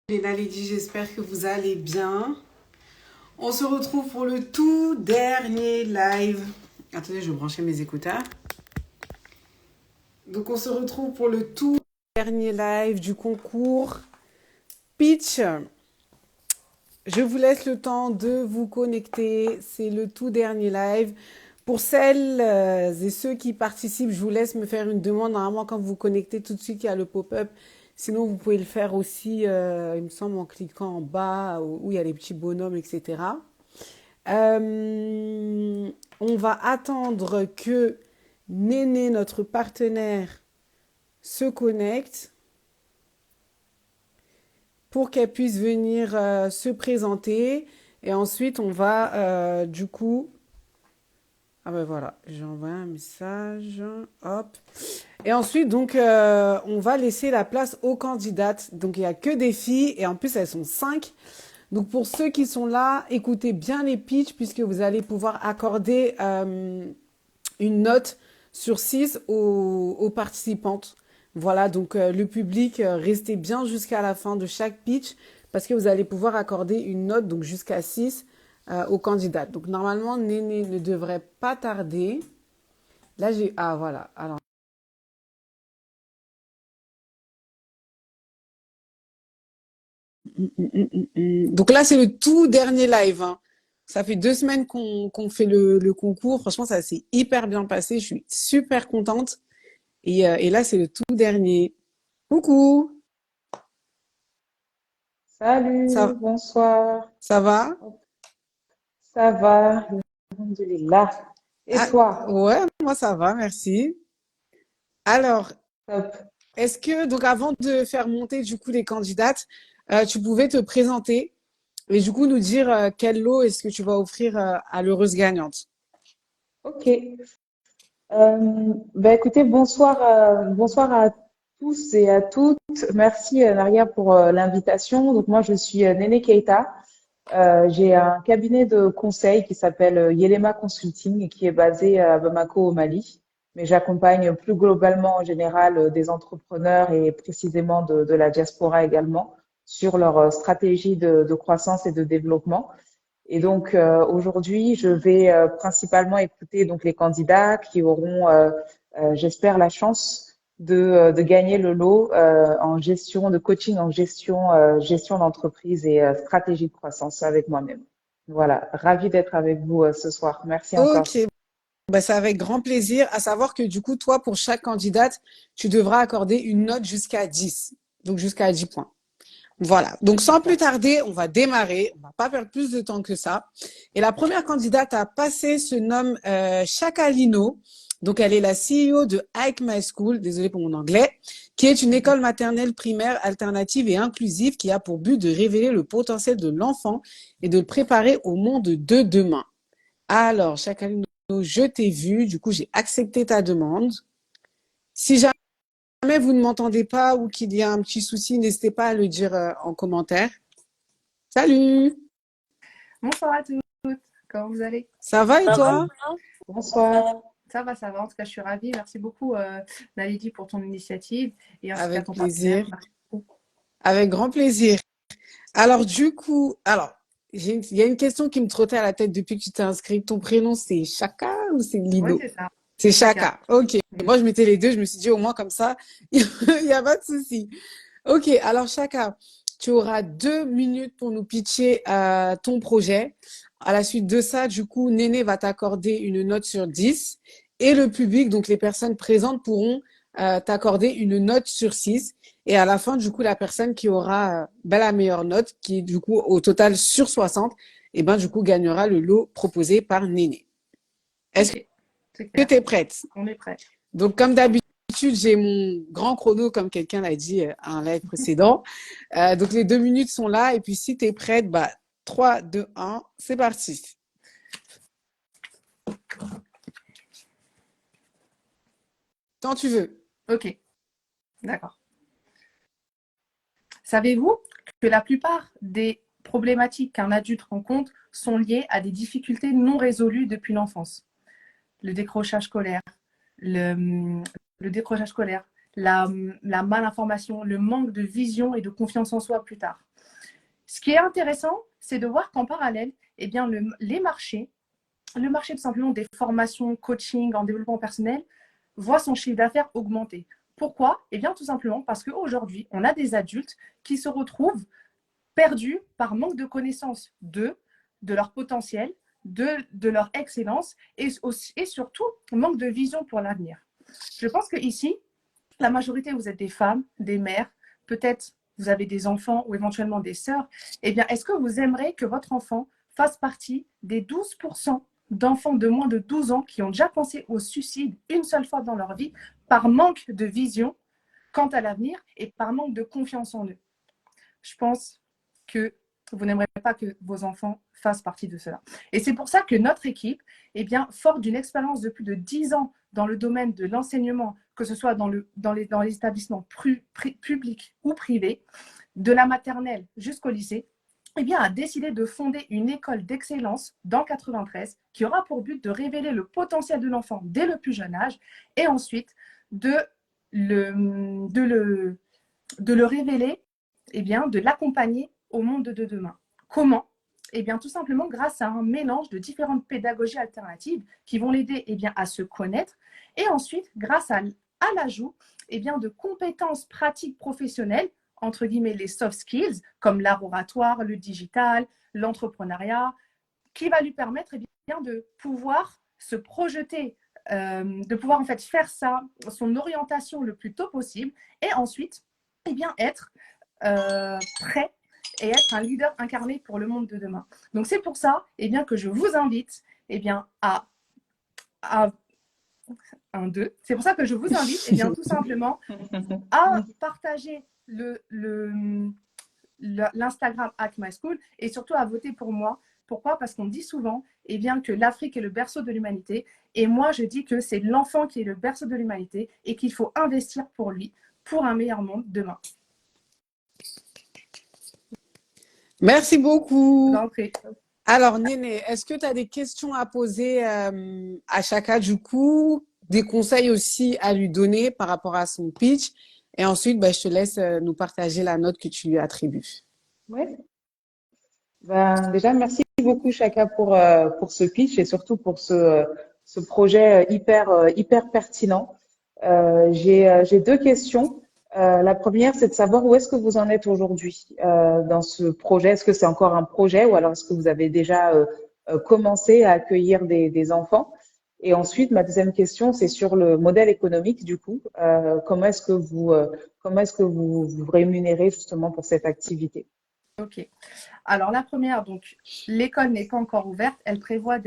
Les Lady, j'espère que vous allez bien. On se retrouve pour le tout dernier live. Attendez, je vais brancher mes écouteurs. Donc, on se retrouve pour le tout dernier live du concours Pitch. Je vous laisse le temps de vous connecter. C'est le tout dernier live. Pour celles et ceux qui participent, je vous laisse me faire une demande. Normalement, quand vous vous connectez, tout de suite, il y a le pop-up. Sinon, vous pouvez le faire aussi, il me semble, en cliquant en bas où il y a les petits bonhommes, etc. On va attendre que Néné, notre partenaire, se connecte pour qu'elle puisse venir se présenter. Et ensuite, on va du coup... Ah ben voilà, j'envoie un message. Hop. Et ensuite, donc, on va laisser la place aux candidates. Donc, il n'y a que des filles et en plus, elles sont 5. Donc, pour ceux qui sont là, écoutez bien les pitchs puisque vous allez pouvoir accorder une note sur 6 aux participantes. Voilà, donc le public, restez bien jusqu'à la fin de chaque pitch parce que vous allez pouvoir accorder une note donc jusqu'à 6 aux candidates. Donc, normalement, Néné ne devrait pas tarder. Là, j'ai... Ah, voilà. Alors, donc là, c'est le tout dernier live, hein. Ça fait 2 semaines qu'on fait le concours. Franchement, ça s'est hyper bien passé. Je suis super contente. Et là, c'est le tout dernier. Coucou, Salut, ça, bonsoir. ça va? Ça va? Alhamdulillah. Et Ah, toi? ouais, moi ça va, merci. Alors, Top. est-ce que, donc avant de faire monter du coup les candidates, tu pouvais te présenter et du coup nous dire quel lot est-ce que tu vas offrir à l'heureuse gagnante? Ok. Écoutez, bonsoir, bonsoir à tous et à toutes. Merci, Maria, pour l'invitation. Donc, moi, je suis Néné Keita. J'ai un cabinet de conseil qui s'appelle Yelema Consulting et qui est basé à Bamako, au Mali. Mais j'accompagne plus globalement, en général, des entrepreneurs et précisément de la diaspora également sur leur stratégie de croissance et de développement. Et donc aujourd'hui, je vais principalement écouter donc les candidats qui auront, j'espère, la chance de gagner le lot en gestion de coaching, en gestion d'entreprise et stratégie de croissance avec moi-même. Voilà, ravie d'être avec vous ce soir. Merci encore. Ok, bah, c'est avec grand plaisir. À savoir que du coup, toi, pour chaque candidate, tu devras accorder une note jusqu'à 10, donc jusqu'à 10 points. Voilà. Donc, sans plus Super. tarder, on va démarrer. On va pas perdre plus de temps que ça. Et la première candidate à passer se nomme Shaka Lino. Donc, elle est la CEO de Ike My School, désolée pour mon anglais, qui est une école maternelle primaire alternative et inclusive qui a pour but de révéler le potentiel de l'enfant et de le préparer au monde de demain. Alors, Shaka Lino, je t'ai vu. Du coup, j'ai accepté ta demande. Si jamais vous ne m'entendez pas ou qu'il y a un petit souci, n'hésitez pas à le dire en commentaire. Salut, Bonsoir à tous, comment vous allez? ça va et toi? Bonsoir. Ça va. En tout cas, je suis ravie. Merci beaucoup, Naledi, pour ton initiative et ainsi qu'à Avec ton partenaire. plaisir, Merci beaucoup. avec grand plaisir. Alors du coup, il y a une question qui me trottait à la tête depuis que tu t'es inscrite. Ton prénom c'est Chaka ou c'est Oui, Lino? c'est ça. C'est Chacun. Chaka. Ok. Mm. Moi je mettais les deux. Je me suis dit au moins comme ça, il n'y a pas de souci. Ok. Alors Chaka, tu auras 2 minutes pour nous pitcher ton projet. À la suite de ça, du coup, Néné va t'accorder une note sur 10 et le public, donc les personnes présentes, pourront t'accorder une note sur 6. Et à la fin, du coup, la personne qui aura la meilleure note, qui est du coup au total sur 60, et ben du coup gagnera le lot proposé par Néné. Est-ce Ok, c'est que clair. tu es prête? On est prêt. Donc, comme d'habitude, j'ai mon grand chrono, comme quelqu'un l'a dit à un live précédent. Donc, les 2 minutes sont là. Et puis, si tu es prête, bah, 3, 2, 1, c'est parti. Quand tu veux. Ok, d'accord. Savez-vous que la plupart des problématiques qu'un adulte rencontre sont liées à des difficultés non résolues depuis l'enfance? Le décrochage scolaire, le, le décrochage scolaire, la malinformation, le manque de vision et de confiance en soi plus tard. Ce qui est intéressant, c'est de voir qu'en parallèle, eh bien, le marché tout simplement des formations, coaching en développement personnel, voit son chiffre d'affaires augmenter. Pourquoi? Eh bien, tout simplement parce qu'aujourd'hui, on a des adultes qui se retrouvent perdus par manque de connaissance d'eux, de leur potentiel, de leur excellence et surtout manque de vision pour l'avenir. Je pense qu'ici, la majorité, vous êtes des femmes, des mères, peut-être vous avez des enfants ou éventuellement des sœurs. Eh bien, est-ce que vous aimeriez que votre enfant fasse partie des 12% d'enfants de moins de 12 ans qui ont déjà pensé au suicide une seule fois dans leur vie par manque de vision quant à l'avenir et par manque de confiance en eux? Je pense que vous n'aimerez pas que vos enfants fassent partie de cela. Et c'est pour ça que notre équipe, eh bien, forte d'une expérience de plus de 10 ans dans le domaine de l'enseignement, que ce soit dans les établissements publics ou privés, de la maternelle jusqu'au lycée, eh bien, a décidé de fonder une école d'excellence dans 93 qui aura pour but de révéler le potentiel de l'enfant dès le plus jeune âge et ensuite de le révéler, eh bien, de l'accompagner au monde de demain. Comment? Eh bien, tout simplement grâce à un mélange de différentes pédagogies alternatives qui vont l'aider, eh bien, à se connaître et ensuite, grâce à l'ajout, eh bien, de compétences pratiques professionnelles, entre guillemets les soft skills, comme l'art oratoire, le digital, l'entrepreneuriat, qui va lui permettre, eh bien, de pouvoir se projeter, de pouvoir en fait faire son orientation le plus tôt possible et ensuite, eh bien, être prêt et être un leader incarné pour le monde de demain. Donc, c'est pour ça, eh bien, que je vous invite, eh bien, c'est pour ça que je vous invite, eh bien, tout simplement, à partager l'Instagram Hack My School et surtout à voter pour moi. Pourquoi? Parce qu'on dit souvent, eh bien, que l'Afrique est le berceau de l'humanité. Et moi, je dis que c'est l'enfant qui est le berceau de l'humanité et qu'il faut investir pour lui, pour un meilleur monde demain. Merci beaucoup. D'entrée. Alors, Néné, est-ce que tu as des questions à poser à Chaka du coup, des conseils aussi à lui donner par rapport à son pitch? Et ensuite, je te laisse nous partager la note que tu lui attribues. Oui. Déjà, merci beaucoup, Chaka, pour ce pitch et surtout pour ce projet hyper pertinent. J'ai deux questions. La première, c'est de savoir où est-ce que vous en êtes aujourd'hui dans ce projet. Est-ce que c'est encore un projet ou alors est-ce que vous avez déjà commencé à accueillir des enfants? Et ensuite, ma deuxième question, c'est sur le modèle économique du coup. Comment est-ce que vous rémunérez justement pour cette activité? Ok. Alors la première, donc l'école n'est pas encore ouverte. Elle prévoit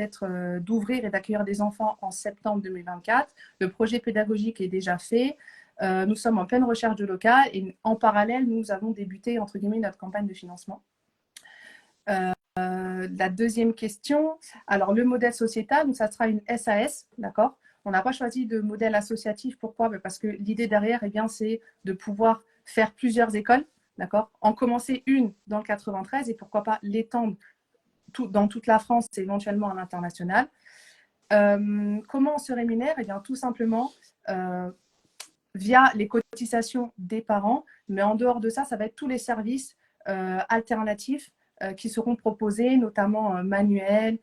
d'ouvrir et d'accueillir des enfants en septembre 2024. Le projet pédagogique est déjà fait. Nous sommes en pleine recherche de local et en parallèle, nous avons débuté entre guillemets notre campagne de financement. La deuxième question, alors le modèle sociétal, donc ça sera une SAS, d'accord? On n'a pas choisi de modèle associatif. Pourquoi? Parce que l'idée derrière, eh bien, c'est de pouvoir faire plusieurs écoles, d'accord? En commencer une dans le 93 et pourquoi pas l'étendre dans toute la France et éventuellement à l'international. Comment on se rémunère? Eh bien, tout simplement via les cotisations des parents, mais en dehors de ça, ça va être tous les services alternatifs qui seront proposés, notamment manuels,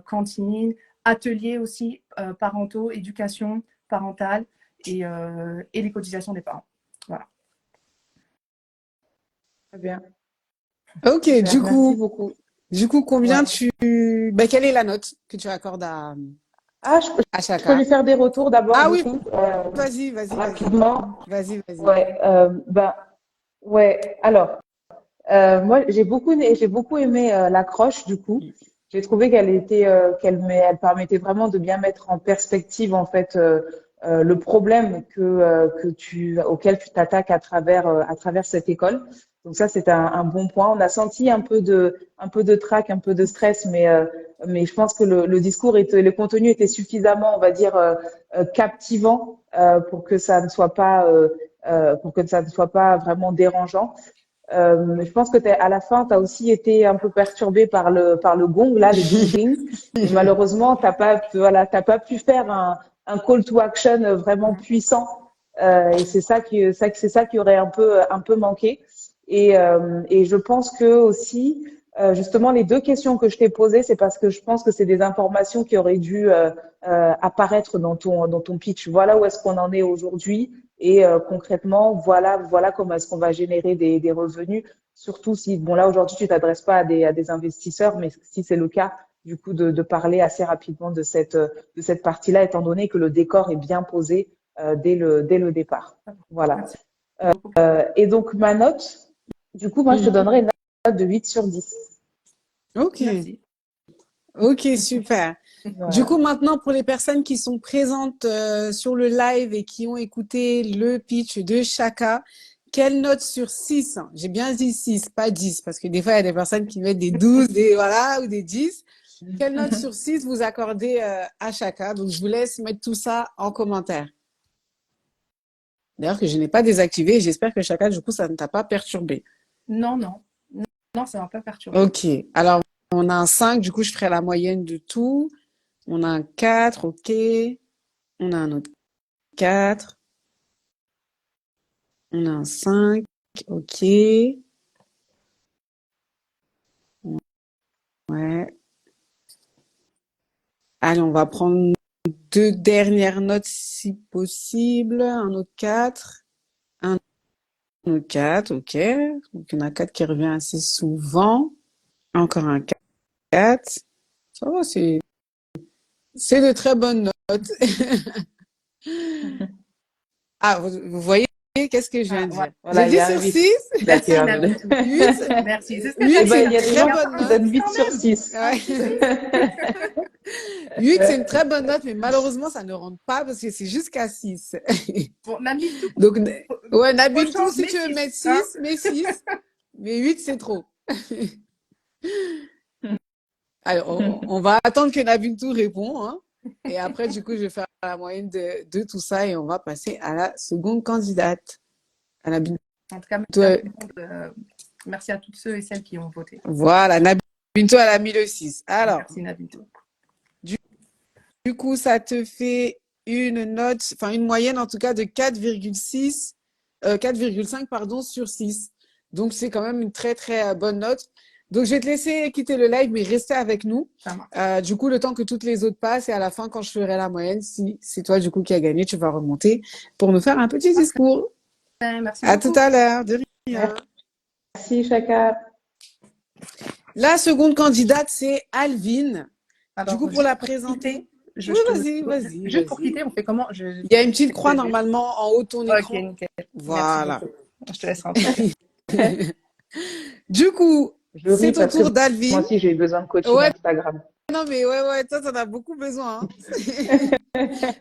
cantines, ateliers aussi parentaux, éducation parentale et les cotisations des parents. Voilà. Très bien. Ok, Super, du merci beaucoup. combien Ouais. quelle est la note que tu accordes à Je peux Chaka? lui faire des retours d'abord, Ah du oui, coup, vas-y. rapidement. Vas-y. Ouais, ouais. Alors, moi, j'ai beaucoup aimé l'accroche, du coup. J'ai trouvé elle permettait vraiment de bien mettre en perspective, en fait, le problème auquel tu t'attaques à travers cette école. Donc ça, c'est un bon point. On a senti un peu de trac, un peu de stress, mais je pense que le contenu était suffisamment, on va dire, captivant pour que ça ne soit pas vraiment dérangeant. Je pense que à la fin, tu as aussi été un peu perturbé par le gong, là, le ding ding. Et malheureusement, t'as pas pu faire un call to action vraiment puissant. Et c'est ça qui aurait un peu manqué. Et je pense que aussi, justement, les deux questions que je t'ai posées, c'est parce que je pense que c'est des informations qui auraient dû apparaître dans ton pitch. Voilà où est-ce qu'on en est aujourd'hui et concrètement, voilà comment est-ce qu'on va générer des revenus. Surtout si, bon là aujourd'hui, tu t'adresses pas à des investisseurs, mais si c'est le cas, du coup, de parler assez rapidement de cette partie-là, étant donné que le décor est bien posé dès le départ. Voilà. Merci beaucoup. Et donc, ma note, du coup, moi, je te donnerais une note de 8 sur 10. Ok, Merci. ok, super. Du coup, Voilà. maintenant, pour les personnes qui sont présentes sur le live et qui ont écouté le pitch de Chaka, quelle note sur 6? J'ai bien dit 6, pas 10, parce que des fois, il y a des personnes qui mettent des 12, des, voilà, ou des 10. Quelle note sur 6 vous accordez à Chaka? Donc, je vous laisse mettre tout ça en commentaire. D'ailleurs, que je n'ai pas désactivé. J'espère que Chaka, du coup, ça ne t'a pas perturbé. Non, non. Non, ça ne m'a pas perturbé. Ok. Alors, on a un 5. Du coup, je ferai la moyenne de tout. On a un 4. Ok. On a un autre 4. On a un 5. Ok. Ouais. Allez, on va prendre deux dernières notes si possible. Un autre 4. Un autre 4. Ok. Donc, il y en a 4 qui revient assez souvent. Encore un 4. Ça va, c'est de très bonnes notes. Ah, vous voyez, qu'est-ce que je viens Ah, de voilà. dire? J'ai Voilà, il y dit a un sur 8. 6, Merci, D'accord. Nabitou. 8, Merci. C'est ce que 8, Eh j'allais c'est ben, dire. il une y a des Il très y gens a bonne qui un note. donnent 6 8 quand sur même. 6. Un Ouais. 6. 8, c'est une très bonne note, mais malheureusement, ça ne rentre pas parce que c'est jusqu'à 6. Bon, Nabitou, Donc, ouais, prochain, Nabiltou, si mais tu veux 6. mettre Hein? 6, mets 6. Mais 8, c'est trop. Alors, on va attendre que Nabiltou réponde, hein. Et après, du coup, je vais faire la moyenne de tout ça et on va passer à la seconde candidate. À Nabiltou. En tout cas, merci à tout le monde. Merci à toutes ceux et celles qui ont voté. Voilà, Nabiltou, elle a mis le 6. Alors, Merci, Nabitou. du coup, ça te fait une note, enfin une moyenne en tout cas de 4,6, 4,5 pardon, sur 6. Donc, c'est quand même une très, très bonne note. Donc, je vais te laisser quitter le live, mais restez avec nous. Ça marche. Du coup, le temps que toutes les autres passent et à la fin, quand je ferai la moyenne, si c'est toi du coup qui a gagné, tu vas remonter pour nous faire un petit discours. Merci À tout beaucoup. à l'heure. De rien. Merci, Chaka. La seconde candidate, c'est Alvin. Du coup, Alors, pour la juste pour quitter, présenter. Oui, juste pour vas-y. quitter, on fait comment? Il y a une petite croix normalement en haut de ton Ok, écran. nickel. Merci Voilà. beaucoup. Je te laisse rentrer. Du coup, Je ris c'est au parce que tour moi d'Alvin. aussi, j'ai eu besoin de coaching Ouais, Instagram. non, mais ouais, toi, t'en as beaucoup besoin, hein.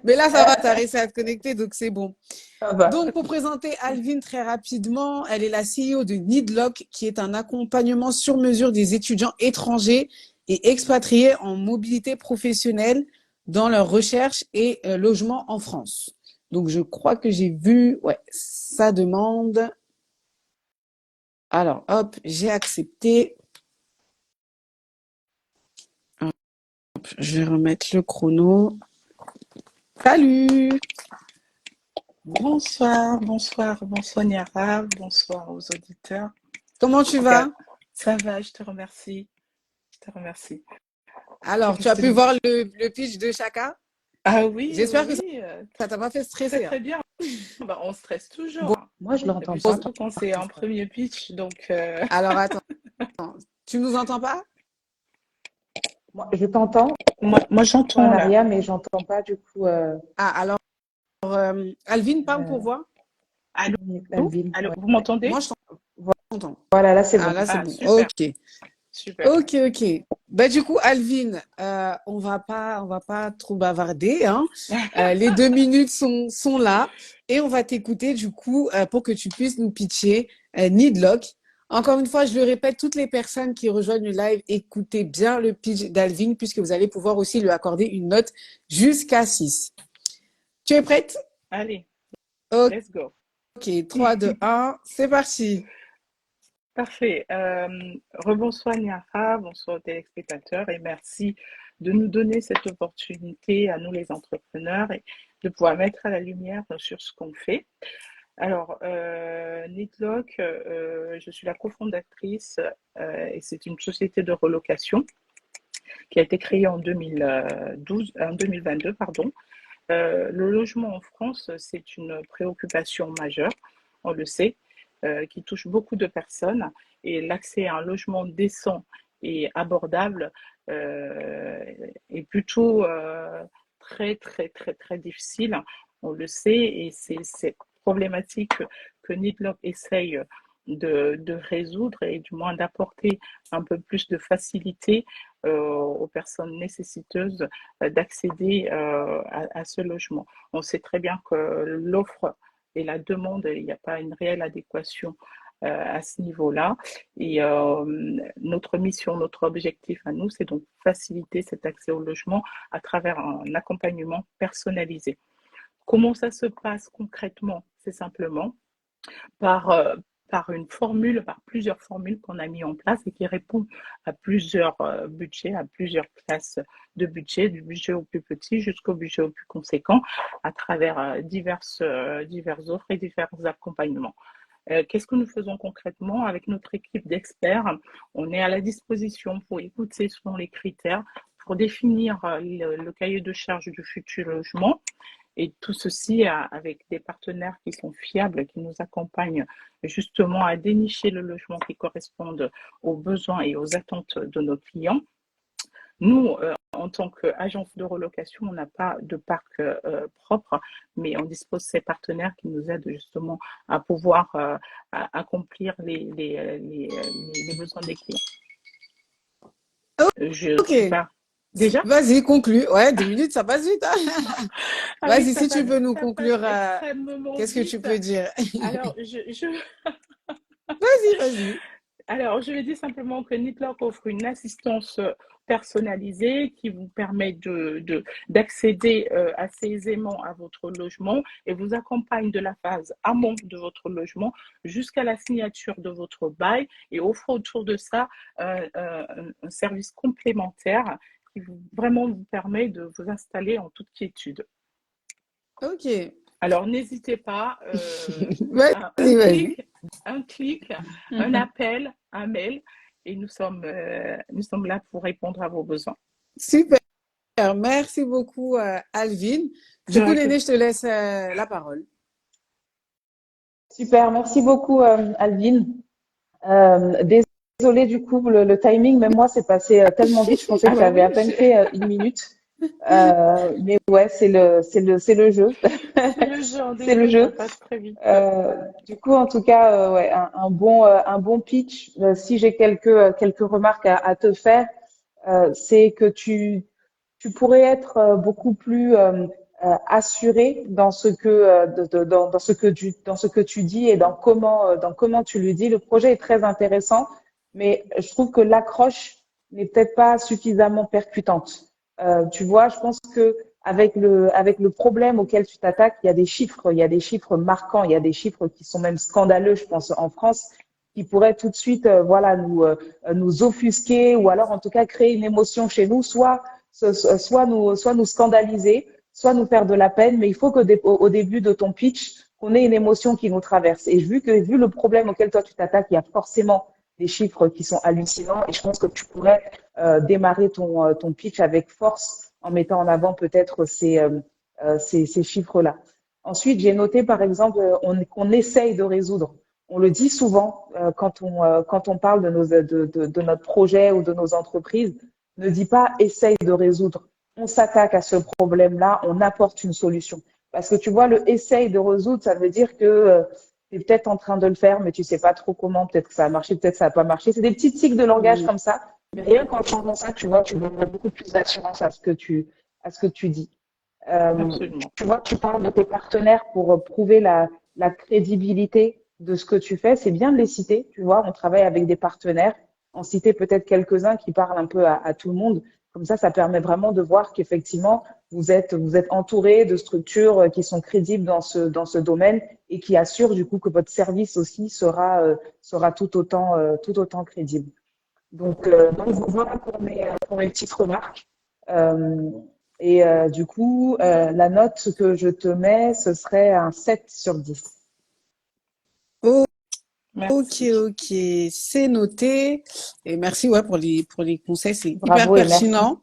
Mais là, ça va, t'as réussi à te connecter, donc c'est bon. Ça va. Donc, pour présenter Alvin très rapidement, elle est la CEO de Needlock, qui est un accompagnement sur mesure des étudiants étrangers et expatriés en mobilité professionnelle dans leur recherche et logement en France. Donc, je crois que j'ai vu, ouais, sa demande. Alors, hop, j'ai accepté. Hop, je vais remettre le chrono. Salut! Bonsoir, bonsoir, bonsoir Niara, bonsoir aux auditeurs. Comment tu En tout cas, vas? ça va, je te remercie. Je te remercie. Alors, tu as Qu'est-ce pu que- voir le pitch de Chaka? Ah oui, oui, J'espère que oui, ça t'a pas fait très stresser, hein. très bien. Bah, on stresse Bon, toujours, hein. Moi, je Et l'entends puis pas. surtout quand c'est un premier pitch, donc alors attends, tu nous entends pas? Moi, je t'entends, moi j'entends là. Naria, mais j'entends pas du coup Ah, alors, Alvin, parle pour voir. Allô, Alvin. allô, Ouais. vous m'entendez? Moi, je t'entends. Voilà, là, c'est Ah, bon. là, c'est Ah, bon. super, Ok. super. Ok. Bah, du coup, Alvin, on va pas trop bavarder, hein. Les 2 minutes sont là et on va t'écouter, du coup, pour que tu puisses nous pitcher Needlock. Encore une fois, je le répète, toutes les personnes qui rejoignent le live, écoutez bien le pitch d'Alvin puisque vous allez pouvoir aussi lui accorder une note jusqu'à 6. Tu es prête? Allez, Ok, let's go. 3, 2, 1, c'est parti. Parfait. Rebonsoir Niara, bonsoir aux téléspectateurs et merci de nous donner cette opportunité à nous les entrepreneurs et de pouvoir mettre à la lumière sur ce qu'on fait. Alors, Nidlock, je suis la cofondatrice et c'est une société de relocation qui a été créée en 2022, pardon. Le logement en France, c'est une préoccupation majeure, on le sait, qui touche beaucoup de personnes et l'accès à un logement décent et abordable est plutôt très, très, très, très difficile, on le sait, et c'est cette problématique que Nidlock essaye de résoudre et du moins d'apporter un peu plus de facilité aux personnes nécessiteuses d'accéder à ce logement. On sait très bien que l'offre et la demande, il n'y a pas une réelle adéquation à ce niveau-là. Et notre mission, notre objectif à nous, c'est donc faciliter cet accès au logement à travers un accompagnement personnalisé. Comment ça se passe concrètement? C'est simplement par, par une formule, par plusieurs formules qu'on a mis en place et qui répondent à plusieurs budgets, à plusieurs classes de budget, du budget au plus petit jusqu'au budget au plus conséquent, à travers diverses offres et divers accompagnements. Qu'est-ce que nous faisons concrètement avec notre équipe d'experts? On est à la disposition pour écouter selon les critères, pour définir le cahier de charge du futur logement. Et tout ceci avec des partenaires qui sont fiables, qui nous accompagnent justement à dénicher le logement qui corresponde aux besoins et aux attentes de nos clients. Nous, en tant qu'agence de relocation, on n'a pas de parc propre, mais on dispose de ces partenaires qui nous aident justement à pouvoir accomplir les besoins des clients. Je Ok. suis pas... Déjà? Vas-y, conclue. Ouais, 2 minutes, ça passe vite, hein. Ah oui, Vas-y, si tu peux nous ça passe conclure, extrêmement qu'est-ce que tu vite. peux dire? Alors, Vas-y, vas-y. Alors, je vais dire simplement que Nitlock offre une assistance personnalisée qui vous permet d'accéder assez aisément à votre logement et vous accompagne de la phase amont de votre logement jusqu'à la signature de votre bail et offre autour de ça un service complémentaire qui vraiment vous permet de vous installer en toute quiétude. Ok. Alors, n'hésitez pas, Vas-y. un clic, un appel, un mail, et nous sommes là pour répondre à vos besoins. Super. Merci beaucoup, Alvin. Du coup, Néné, je te laisse la parole. Super, merci beaucoup, Alvin. Désolée du coup, le timing, même moi, c'est passé tellement vite. Je pensais que ça avait à peine fait 1 minute. Mais ouais, c'est le jeu. C'est le jeu, C'est le jeu. ça passe très vite. Du coup, en tout cas, ouais, un bon pitch. Si j'ai quelques remarques à te faire, c'est que tu pourrais être beaucoup plus assuré dans ce que dans ce que tu dis et dans comment tu le dis. Le projet est très intéressant, mais je trouve que l'accroche n'est peut-être pas suffisamment percutante. Tu vois, je pense que avec le problème auquel tu t'attaques, il y a des chiffres marquants, il y a des chiffres qui sont même scandaleux, je pense, en France, qui pourraient tout de suite, voilà, nous offusquer ou alors en tout cas créer une émotion chez nous, soit nous scandaliser, soit nous faire de la peine. Mais il faut au début de ton pitch, qu'on ait une émotion qui nous traverse. Et vu le problème auquel toi tu t'attaques, il y a forcément des chiffres qui sont hallucinants. Et je pense que tu pourrais démarrer ton pitch avec force en mettant en avant peut-être ces chiffres-là. Ensuite, j'ai noté par exemple qu'on essaye de résoudre. On le dit souvent quand on parle de notre projet ou de nos entreprises. Ne dis pas essaye de résoudre. On s'attaque à ce problème-là, on apporte une solution. Parce que tu vois, le essaye de résoudre, ça veut dire que tu es peut-être en train de le faire, mais tu sais pas trop comment. Peut-être que ça a marché, peut-être que ça n'a pas marché. C'est des petits tics de langage comme ça. Mais rien qu'en changeant ça, tu vois, tu donnerais beaucoup plus d'assurance à ce que tu dis. Absolument. Tu vois, tu parles de tes partenaires pour prouver la crédibilité de ce que tu fais. C'est bien de les citer, tu vois. On travaille avec des partenaires. En citer peut-être quelques-uns qui parlent un peu à tout le monde. Comme ça permet vraiment de voir qu'effectivement, vous êtes entouré de structures qui sont crédibles dans ce domaine et qui assurent du coup que votre service aussi sera tout autant crédible. Donc voilà pour mes petites remarques. Du coup, la note que je te mets, ce serait un 7 sur 10. Ok, Merci. ok, c'est noté. Et merci ouais, pour les conseils, c'est hyper Bravo et merci. pertinent.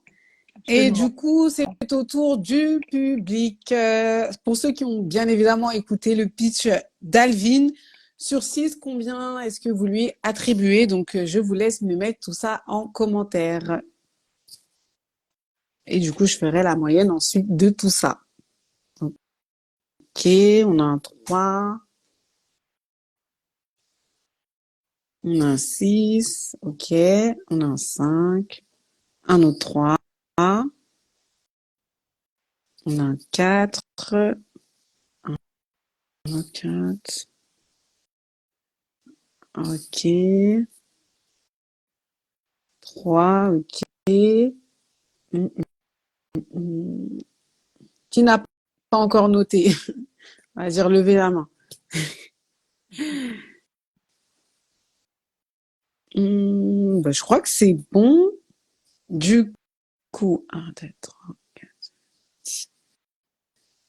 Et Absolument. du coup, c'est au tour du public. Pour ceux qui ont bien évidemment écouté le pitch d'Alvin, sur 6, combien est-ce que vous lui attribuez? Donc, je vous laisse me mettre tout ça en commentaire. Et du coup, je ferai la moyenne ensuite de tout ça. Ok, on a un 3, on a un 6, ok, on a un 5, un autre 3, on a un 4, un autre 4, ok, 3, ok. Mm, mm. Qui n'a pas encore noté? On va dire lever la main. Bah, je crois que c'est bon. Du coup, 1, 2, 3, 4.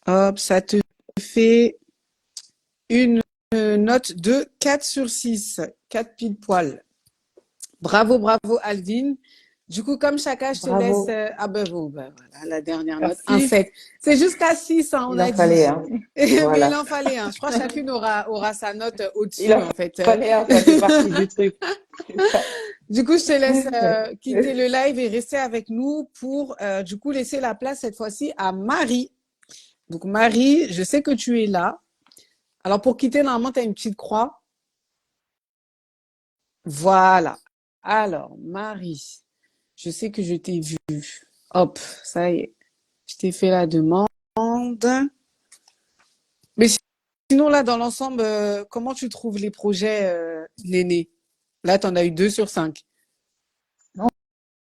Hop, ça te fait une note de 4 sur 6. 4 pile poil. Bravo, bravo, Alvin. Du coup, comme chacun, je te laisse. Bravo. Ah ben bon, ben voilà, la dernière note, un Merci. 7. C'est jusqu'à 6, hein, on Il en a fallait dit. un. Mais il Voilà. en fallait un. Je crois que chacune aura sa note Il au-dessus, en en fait. fallait un, ça fait partie du truc. C'est ça. Du coup, je te laisse quitter le live et rester avec nous pour, du coup, laisser la place cette fois-ci à Marie. Donc, Marie, je sais que tu es là. Alors, pour quitter, normalement, tu as une petite croix. Voilà. Alors, Marie, je sais que je t'ai vu. Hop, ça y est. Je t'ai fait la demande. Mais sinon, là, dans l'ensemble, comment tu trouves les projets, Néné? Là, tu en as eu 2 sur 5. Non,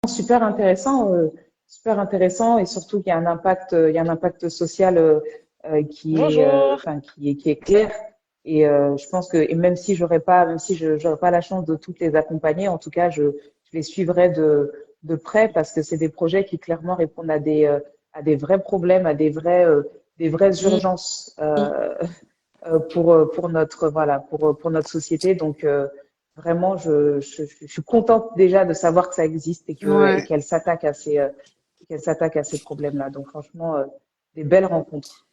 super intéressant et surtout qu'il y a un impact, il y a un impact social Bonjour. qui est clair. Et je pense que et même si je j'aurais pas la chance de toutes les accompagner, en tout cas, je les suivrai de près parce que c'est des projets qui clairement répondent à des vrais problèmes, à des vraies Mmh, urgences mmh. pour notre voilà pour notre société. Donc vraiment, je suis contente déjà de savoir que ça existe et Ouais. qu'elle s'attaque à ces problèmes-là. Donc franchement, des belles rencontres.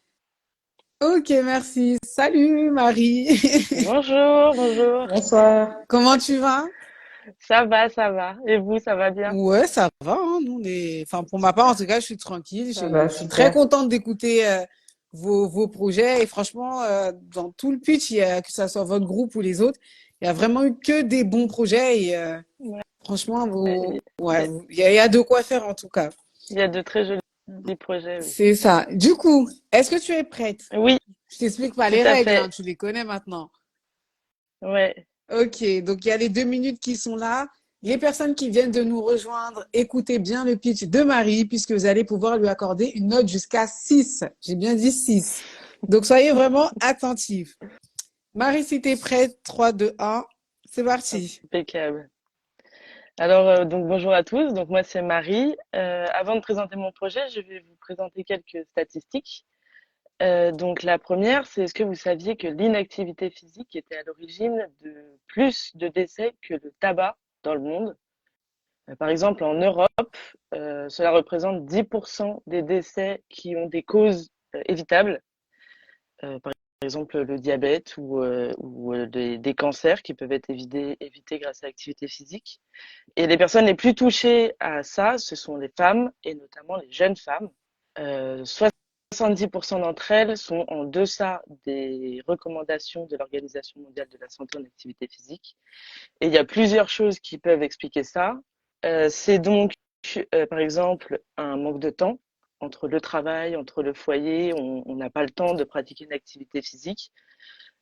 Ok, merci. Salut, Marie. Bonjour, bonjour. Bonsoir. Comment tu vas? Ça va. Et vous, ça va bien? Ouais, ça va, hein, nous, on est... Enfin, pour ma part, en tout cas, je suis tranquille. Ça va, Je suis très super. contente d'écouter vos projets. Et franchement, dans tout le pitch, que ce soit votre groupe ou les autres, il y a vraiment eu que des bons projets. Et Ouais, franchement, Il ouais, y a, il y a de quoi faire en tout cas. il y a de très jolis projets, oui. C'est ça. Du coup, est-ce que tu es prête? Oui, Je t'explique pas tout les à règles, hein, fait. tu les connais maintenant. Ouais. Ok, donc il y a les 2 minutes qui sont là. Les personnes qui viennent de nous rejoindre, écoutez bien le pitch de Marie, puisque vous allez pouvoir lui accorder une note jusqu'à 6. J'ai bien dit 6. Donc soyez vraiment attentifs. Marie, si t'es prête, 3, 2, 1, c'est parti. Impeccable. Alors, donc bonjour à tous. Donc moi, c'est Marie. Avant de présenter mon projet, je vais vous présenter quelques statistiques. Donc la première, c'est est-ce que vous saviez que l'inactivité physique était à l'origine de plus de décès que le tabac dans le monde? Par exemple, en Europe, cela représente 10% des décès qui ont des causes évitables, par exemple le diabète ou des cancers qui peuvent être évités grâce à l'activité physique. Et les personnes les plus touchées à ça, ce sont les femmes et notamment les jeunes femmes. 70% d'entre elles sont en deçà des recommandations de l'Organisation mondiale de la santé en activité physique. Et il y a plusieurs choses qui peuvent expliquer ça. C'est donc, par exemple, un manque de temps entre le travail, entre le foyer. On n'a pas le temps de pratiquer une activité physique.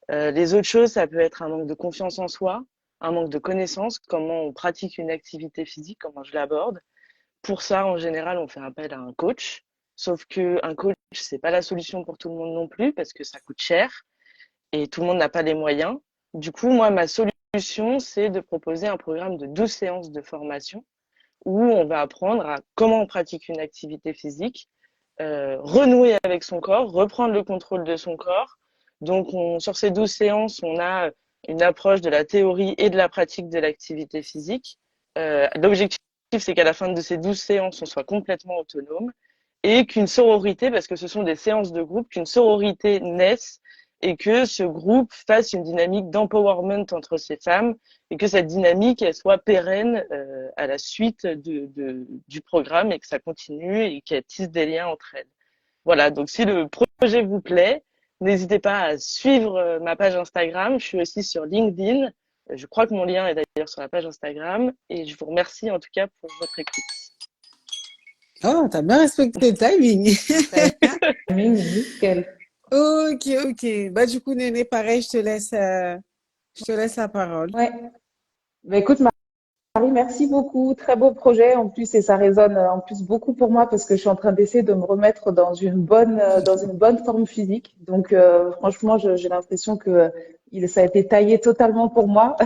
Les autres choses, ça peut être un manque de confiance en soi, un manque de connaissance, comment on pratique une activité physique, comment je l'aborde. Pour ça, en général, on fait appel à un coach. Sauf qu'un coach, c'est pas la solution pour tout le monde non plus parce que ça coûte cher et tout le monde n'a pas les moyens. Du coup, moi, ma solution, c'est de proposer un programme de 12 séances de formation où on va apprendre à comment on pratique une activité physique, renouer avec son corps, reprendre le contrôle de son corps. Donc, sur ces 12 séances, on a une approche de la théorie et de la pratique de l'activité physique. L'objectif, c'est qu'à la fin de ces 12 séances, on soit complètement autonome et qu'une sororité, parce que ce sont des séances de groupe, qu'une sororité naisse et que ce groupe fasse une dynamique d'empowerment entre ces femmes et que cette dynamique, elle soit pérenne à la suite du programme et que ça continue et qu'elle tisse des liens entre elles. Voilà, donc si le projet vous plaît, n'hésitez pas à suivre ma page Instagram. Je suis aussi sur LinkedIn. Je crois que mon lien est d'ailleurs sur la page Instagram. Et je vous remercie en tout cas pour votre écoute. Oh, t'as bien respecté le timing. Nickel. Ok, ok. Bah, du coup, Néné, pareil, je te laisse la parole. Ouais. Bah, écoute, Marie, merci beaucoup. Très beau projet en plus et ça résonne en plus beaucoup pour moi parce que je suis en train d'essayer de me remettre dans une bonne forme physique. Donc franchement, j'ai l'impression que ça a été taillé totalement pour moi.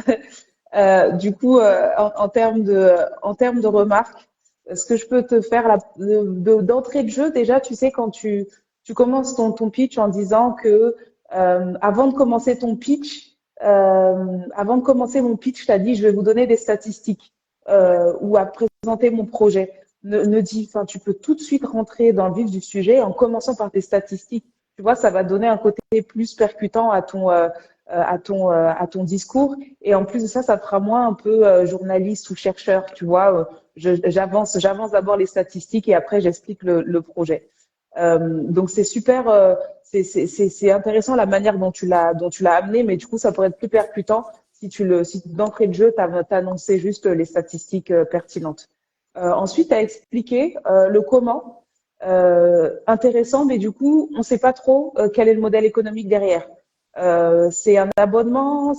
Du coup, en termes de remarques, ce que je peux te faire d'entrée de jeu, déjà, tu sais, quand tu commences ton pitch en disant que avant de commencer ton pitch, avant de commencer mon pitch, je t'ai dit, je vais vous donner des statistiques ou à présenter mon projet. Enfin, tu peux tout de suite rentrer dans le vif du sujet en commençant par tes statistiques. Tu vois, ça va donner un côté plus percutant à ton discours. Et en plus de ça, ça te fera moins un peu journaliste ou chercheur. Tu vois, j'avance d'abord les statistiques et après j'explique le projet. Donc c'est super, c'est intéressant la manière dont tu l'as amené, mais du coup ça pourrait être plus percutant si d'entrée de jeu t'annonçais juste les statistiques pertinentes. Ensuite, tu as expliqué le comment, intéressant, mais du coup on ne sait pas trop quel est le modèle économique derrière. C'est un abonnement,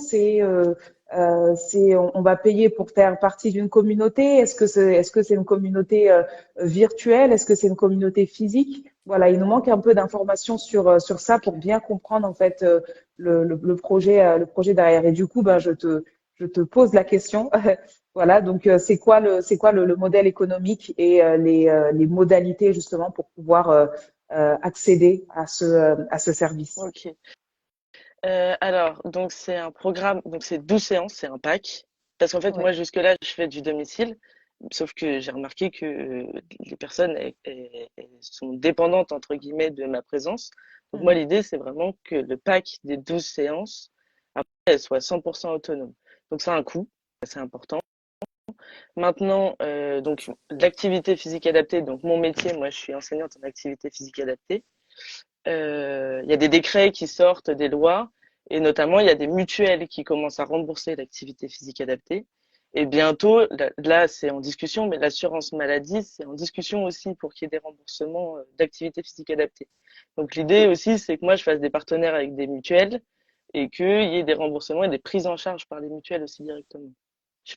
on va payer pour faire partie d'une communauté. Est-ce que c'est une communauté virtuelle? Est-ce que c'est une communauté physique? Voilà, il nous manque un peu d'informations sur ça pour bien comprendre en fait le projet derrière. Et du coup, ben, je te pose la question. Voilà, donc c'est quoi le modèle économique et les modalités justement pour pouvoir accéder à ce service? Ok. Alors, donc c'est un programme, donc c'est 12 séances, c'est un pack. Parce qu'en fait, Ouais. moi, jusque-là, je fais du domicile. Sauf que j'ai remarqué que les personnes elles sont dépendantes, entre guillemets, de ma présence. Donc moi, Mhm. l'idée, c'est vraiment que le pack des 12 séances, après, elles soient 100% autonomes. Donc ça a un coût, c'est important. Maintenant, donc l'activité physique adaptée, donc mon métier, moi, je suis enseignante en activité physique adaptée. Il y a des décrets qui sortent, des lois, et notamment il y a des mutuelles qui commencent à rembourser l'activité physique adaptée. Et bientôt, là c'est en discussion, mais l'assurance maladie c'est en discussion aussi pour qu'il y ait des remboursements d'activité physique adaptée. Donc l'idée aussi c'est que moi je fasse des partenaires avec des mutuelles et qu'il y ait des remboursements et des prises en charge par les mutuelles aussi directement. Je sais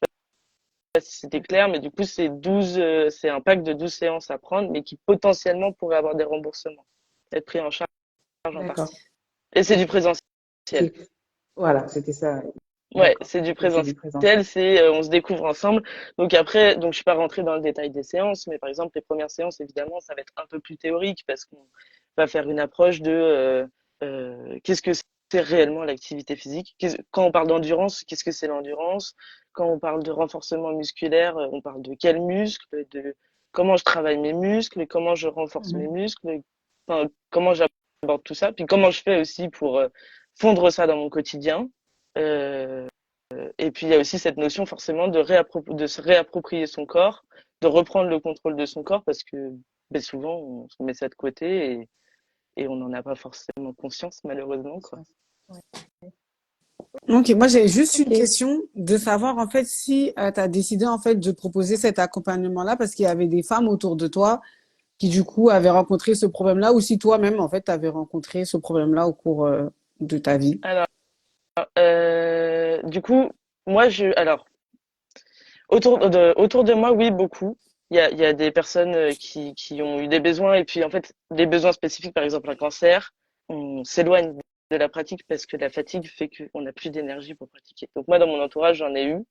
pas si c'était clair, mais du coup c'est un pack de 12 séances à prendre, mais qui potentiellement pourrait avoir des remboursements, être pris en charge en D'accord. partie. Et c'est du Ok. présentiel. Voilà, c'était ça. Ouais, D'accord. c'est du Ok, c'est du présentiel. présentiel. C'est on se découvre ensemble. Donc après, donc je suis pas rentrée dans le détail des séances, mais par exemple les premières séances, évidemment, ça va être un peu plus théorique parce qu'on va faire une approche de qu'est-ce que c'est réellement l'activité physique. Quand on parle d'endurance, qu'est-ce que c'est l'endurance? Quand on parle de renforcement musculaire, on parle de quels muscles, de comment je travaille mes muscles, comment je renforce mes Mhm. muscles, enfin, comment j'aborde tout ça, puis comment je fais aussi pour fondre ça dans mon quotidien. Euh, et puis il y a aussi cette notion forcément de se réapproprier son corps, de reprendre le contrôle de son corps parce que ben, souvent on met ça de côté et on n'en a pas forcément conscience malheureusement quoi. Ouais. Ok, moi j'ai juste Ok. une question de savoir en fait si tu as décidé en fait de proposer cet accompagnement-là parce qu'il y avait des femmes autour de toi qui du coup avaient rencontré ce problème-là ou si toi-même en fait tu avais rencontré ce problème-là au cours de ta vie. Alors du coup moi alors autour de moi oui beaucoup. Il y a des personnes qui ont eu des besoins et puis en fait des besoins spécifiques par exemple un cancer, on s'éloigne de la pratique parce que la fatigue fait qu'on n'a plus d'énergie pour pratiquer. Donc moi dans mon entourage j'en ai eu.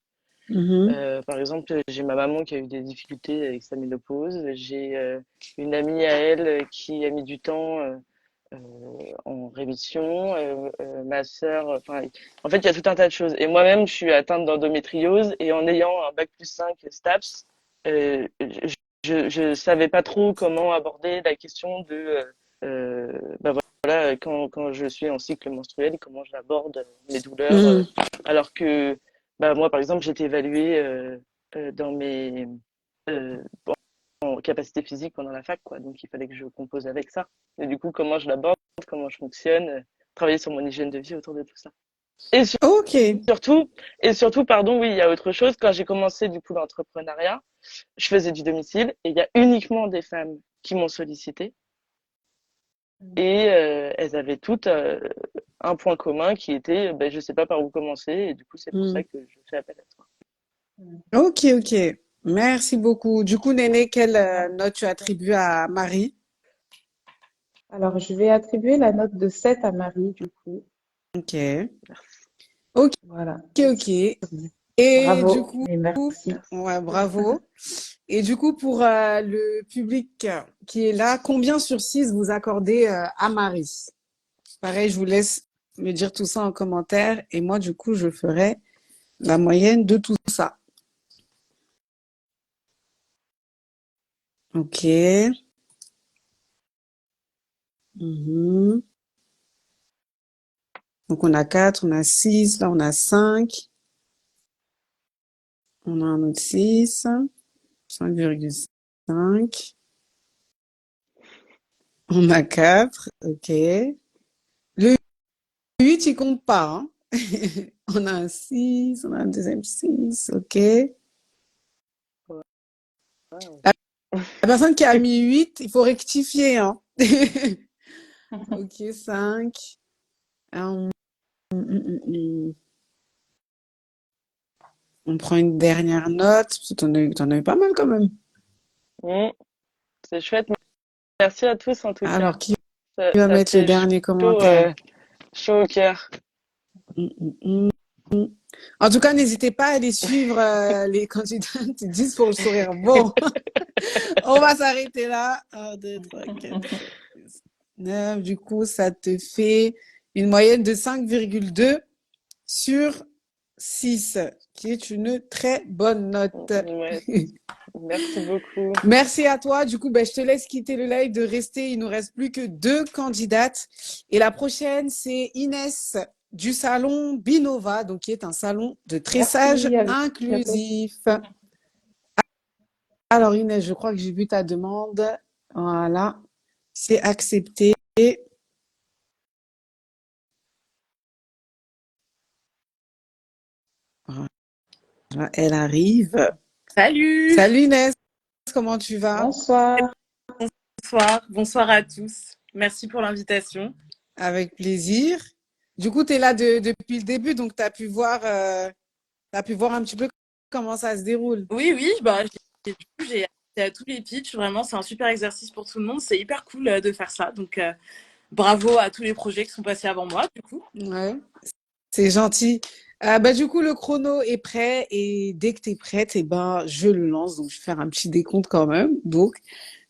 Mhm. Par exemple, j'ai ma maman qui a eu des difficultés avec sa ménopause. J'ai une amie à elle qui a mis du temps en rémission, ma sœur, enfin, en fait, il y a tout un tas de choses. Et moi-même, je suis atteinte d'endométriose et en ayant un bac+5 STAPS, je savais pas trop comment aborder la question de, bah voilà, quand je suis en cycle menstruel, comment j'aborde mes douleurs, Mhm. alors que, bah moi, par exemple, j'étais évaluée dans mes euh, en capacité physique pendant la fac, quoi. Donc, il fallait que je compose avec ça. Et du coup, comment je l'aborde, comment je fonctionne, travailler sur mon hygiène de vie autour de tout ça. Et Ok, surtout, pardon, oui, il y a autre chose. Quand j'ai commencé, du coup, l'entrepreneuriat, je faisais du domicile et il y a uniquement des femmes qui m'ont sollicité et elles avaient toutes un point commun qui était, ben, je sais pas par où commencer et du coup, c'est pour ça Mhm. que je fais appel à toi. Ok, ok. Merci beaucoup. Du coup, Néné, quelle note tu attribues à Marie? Alors, je vais attribuer la note de 7 à Marie, du coup. Ok. Ok, Voilà. ok. Et du Bravo coup, et merci. ouais, bravo. Et du coup, pour le public qui est là, combien sur 6 vous accordez à Marie? Pareil, je vous laisse me dire tout ça en commentaire. Et moi, du coup, je ferai la moyenne de tout ça. Ok. Mhm. Donc, on a 4, on a 6, là, on a 5. On a un autre 6, 5,5. On a 4, ok. Le 8, il compte pas, hein. On a un 6, on a un deuxième 6, ok. Wow. La personne qui a mis 8, il faut rectifier, hein. Ok, 5. On prend une dernière note, parce que t'en as eu pas mal quand même. Mmh, c'est chouette. Merci à tous en tout cas. Alors, qui va Ça mettre le fait dernier chaud, commentaire? chaud au cœur. Mm, mm, mm. En tout cas, n'hésitez pas à aller suivre les candidats qui disent pour le sourire. Bon, on va s'arrêter là. 1, 2, 3, 4, 9. Du coup, ça te fait une moyenne de 5,2 sur 6, qui est une très bonne note. Ouais, merci beaucoup. Merci à toi. Du coup, ben, je te laisse quitter le live de rester. Il nous reste plus que 2 candidates. Et la prochaine, c'est Inès du salon Binova, donc qui est un salon de tressage Merci, à bientôt. inclusif. Alors Inès, je crois que j'ai vu ta demande. Voilà, c'est accepté. Voilà, elle arrive. Salut, Salut Inès, comment tu vas? Bonsoir. bonsoir, bonsoir à tous. Merci pour l'invitation. Avec plaisir. Du coup, tu es là depuis le début, donc tu as pu voir, un petit peu comment ça se déroule. Oui, oui, bah, j'ai assisté à tous les pitchs. Vraiment, c'est un super exercice pour tout le monde. C'est hyper cool de faire ça. Donc, bravo à tous les projets qui sont passés avant moi, du coup. Ouais, c'est gentil. Bah, du coup, le chrono est prêt et dès que tu es prête, eh ben, je le lance. Donc, je vais faire un petit décompte quand même. Donc,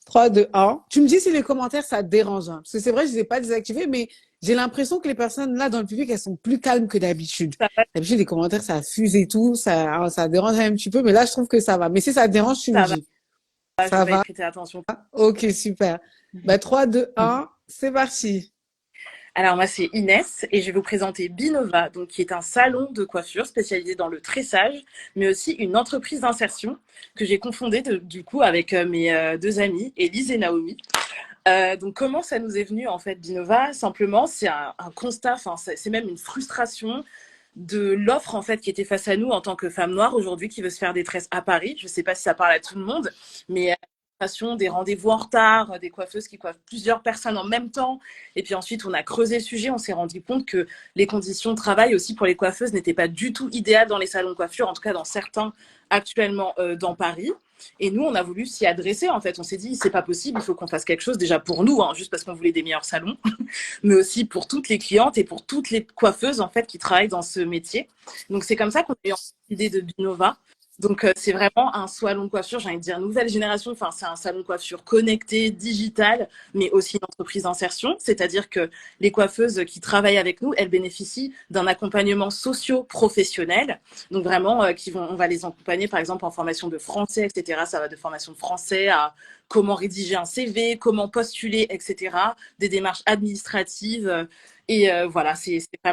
3, 2, 1. Tu me dis si les commentaires, ça te dérange, hein. Parce que c'est vrai, je les ai pas désactivés, mais j'ai l'impression que les personnes là dans le public, elles sont plus calmes que d'habitude. Ça va, D'habitude, les commentaires, ça fuse et tout. Ça dérange un petit peu, mais là, je trouve que ça va. Mais si ça te dérange, tu me ça va. dis. Je Ça vais y va? prêter attention. Ok, super. Bah, 3, 2, 1. C'est parti. Alors, moi, c'est Inès et je vais vous présenter Binova, donc, qui est un salon de coiffure spécialisé dans le tressage, mais aussi une entreprise d'insertion que j'ai confondée du coup avec mes deux amies, Élise et Naomi. Donc, comment ça nous est venu en fait, Binova? Simplement, c'est un constat, enfin, c'est même une frustration de l'offre en fait qui était face à nous en tant que femme noire aujourd'hui qui veut se faire des tresses à Paris. Je ne sais pas si ça parle à tout le monde, mais des rendez-vous en retard, des coiffeuses qui coiffent plusieurs personnes en même temps. Et puis ensuite, on a creusé le sujet, on s'est rendu compte que les conditions de travail aussi pour les coiffeuses n'étaient pas du tout idéales dans les salons de coiffure, en tout cas dans certains actuellement dans Paris. Et nous, on a voulu s'y adresser. En fait, on s'est dit, c'est pas possible, il faut qu'on fasse quelque chose déjà pour nous, hein, juste parce qu'on voulait des meilleurs salons, mais aussi pour toutes les clientes et pour toutes les coiffeuses en fait qui travaillent dans ce métier. Donc c'est comme ça qu'on a eu l'idée de Binova. Donc, c'est vraiment un salon de coiffure, j'ai envie de dire nouvelle génération. Enfin, c'est un salon de coiffure connecté, digital, mais aussi une entreprise d'insertion. C'est-à-dire que les coiffeuses qui travaillent avec nous, elles bénéficient d'un accompagnement socio-professionnel. Donc, vraiment, on va les accompagner, par exemple, en formation de français, etc. Ça va de formation de français à comment rédiger un CV, comment postuler, etc. Des démarches administratives. Et voilà,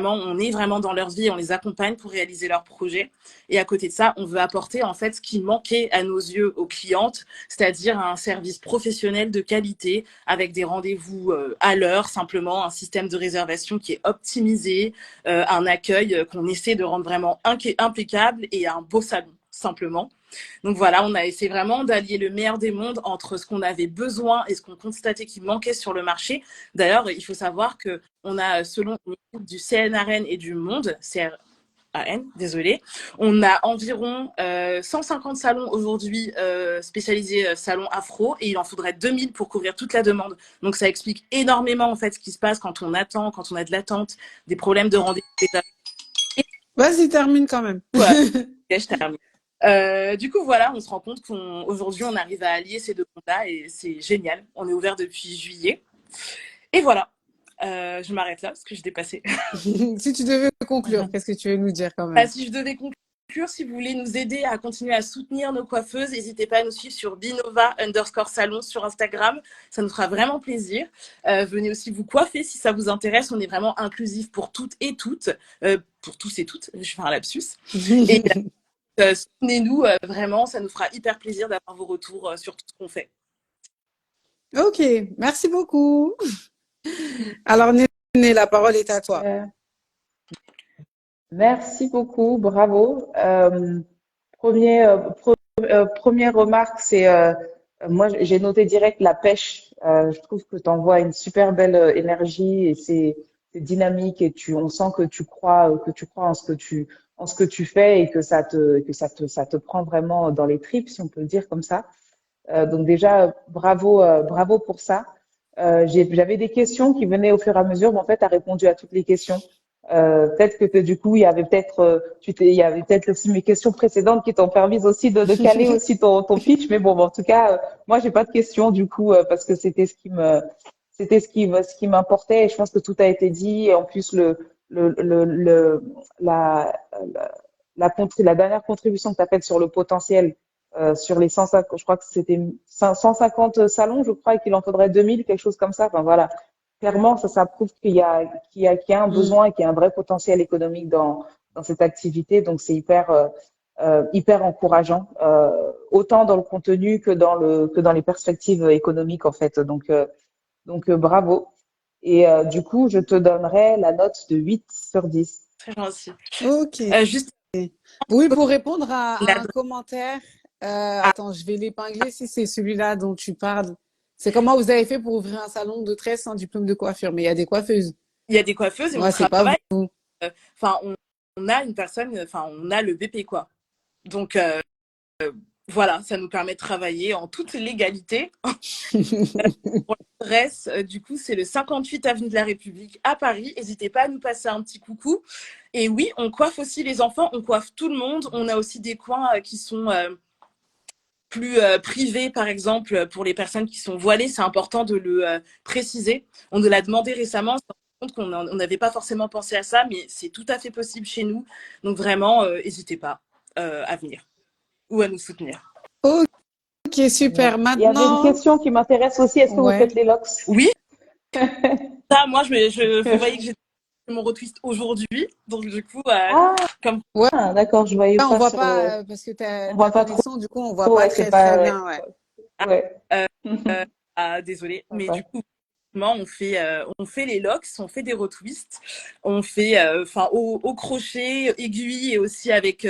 on est vraiment dans leur vie, on les accompagne pour réaliser leurs projets. Et à côté de ça, on veut apporter en fait ce qui manquait à nos yeux aux clientes, c'est-à-dire un service professionnel de qualité avec des rendez-vous à l'heure, simplement un système de réservation qui est optimisé, un accueil qu'on essaie de rendre vraiment impeccable et un beau salon, simplement. Donc voilà, on a essayé vraiment d'allier le meilleur des mondes entre ce qu'on avait besoin et ce qu'on constatait qui manquait sur le marché. D'ailleurs, il faut savoir que on a, selon une étude du CNRN et du Monde, CRAN, désolé, on a environ 150 salons aujourd'hui spécialisés salons afro et il en faudrait 2000 pour couvrir toute la demande. Donc ça explique énormément en fait ce qui se passe quand on attend, quand on a de l'attente, des problèmes de rendez-vous. Vas-y, termine quand même. Ouais, je termine. Du coup, voilà, on se rend compte qu'aujourd'hui, on arrive à allier ces deux comptes-là et c'est génial. On est ouvert depuis juillet. Et voilà, je m'arrête là parce que j'ai dépassé. Si tu devais conclure, qu'est-ce que tu veux nous dire quand même? Si je devais conclure, si vous voulez nous aider à continuer à soutenir nos coiffeuses, n'hésitez pas à nous suivre sur binova_salon sur Instagram. Ça nous fera vraiment plaisir. Venez aussi vous coiffer si ça vous intéresse. On est vraiment inclusif pour toutes et toutes. Pour tous et toutes, je vais faire un lapsus. Et soutenez-nous, vraiment, ça nous fera hyper plaisir d'avoir vos retours sur tout ce qu'on fait. Ok, merci beaucoup. Alors, Néné, la parole est à toi. Merci beaucoup, bravo. Première remarque, c'est moi j'ai noté direct la pêche. Je trouve que tu envoies une super belle énergie et c'est dynamique et on sent que tu crois en ce que tu fais et que ça te prend vraiment dans les tripes, si on peut le dire comme ça. Donc déjà bravo pour ça. J'avais des questions qui venaient au fur et à mesure, mais en fait, tu as répondu à toutes les questions. Peut-être que du coup, il y avait peut-être aussi mes questions précédentes qui t'ont permis aussi de caler aussi ton pitch. Mais bon, en tout cas, moi, j'ai pas de questions du coup parce que c'était ce qui m'importait. Et je pense que tout a été dit. Et en plus, la dernière contribution que tu as faite sur le potentiel, sur les 150, je crois que c'était 150 salons, je crois, et qu'il en faudrait 2000, quelque chose comme ça. Enfin voilà. Clairement, ça prouve qu'il y a un besoin et qu'il y a un vrai potentiel économique dans cette activité. Donc, c'est hyper encourageant, autant dans le contenu que dans les perspectives économiques, en fait. Donc, bravo. Et du coup, je te donnerai la note de 8 sur 10. Très gentil. Ok. Juste Oui, pour répondre à un commentaire, attends, je vais l'épingler si c'est celui-là dont tu parles. C'est comment vous avez fait pour ouvrir un salon de tresse sans diplôme de coiffure, mais il y a des coiffeuses. il y a des coiffeuses et on Moi, c'est pas travaille. vous. Enfin, on a une personne, enfin, on a le BP, quoi. Donc, voilà, ça nous permet de travailler en toute légalité. Pour l'adresse, du coup, c'est le 58 avenue de la République à Paris. N'hésitez pas à nous passer un petit coucou. Et oui, on coiffe aussi les enfants, on coiffe tout le monde. On a aussi des coins qui sont plus privés, par exemple, pour les personnes qui sont voilées. C'est important de le préciser. On nous l'a demandé récemment. On s'est rendu compte qu'on n'avait pas forcément pensé à ça, mais c'est tout à fait possible chez nous. Donc vraiment, n'hésitez pas à venir ou à nous soutenir. Ok, super. Il y avait une Maintenant, question qui m'intéresse aussi. Est-ce que vous ouais. faites les locks? Oui. Ça, moi, vous voyez que j'ai mon retwist aujourd'hui, donc du coup, comme Ouais. D'accord, je voyais Là, on pas voit sur pas parce que t'as on voit pas donné trop. son, du coup, on voit Ouais, pas c'est très pas bien, ouais. ouais. désolée, mais Sympa. du coup, on fait les locks, on fait des retwists, on fait, enfin, au crochet, aiguille et aussi avec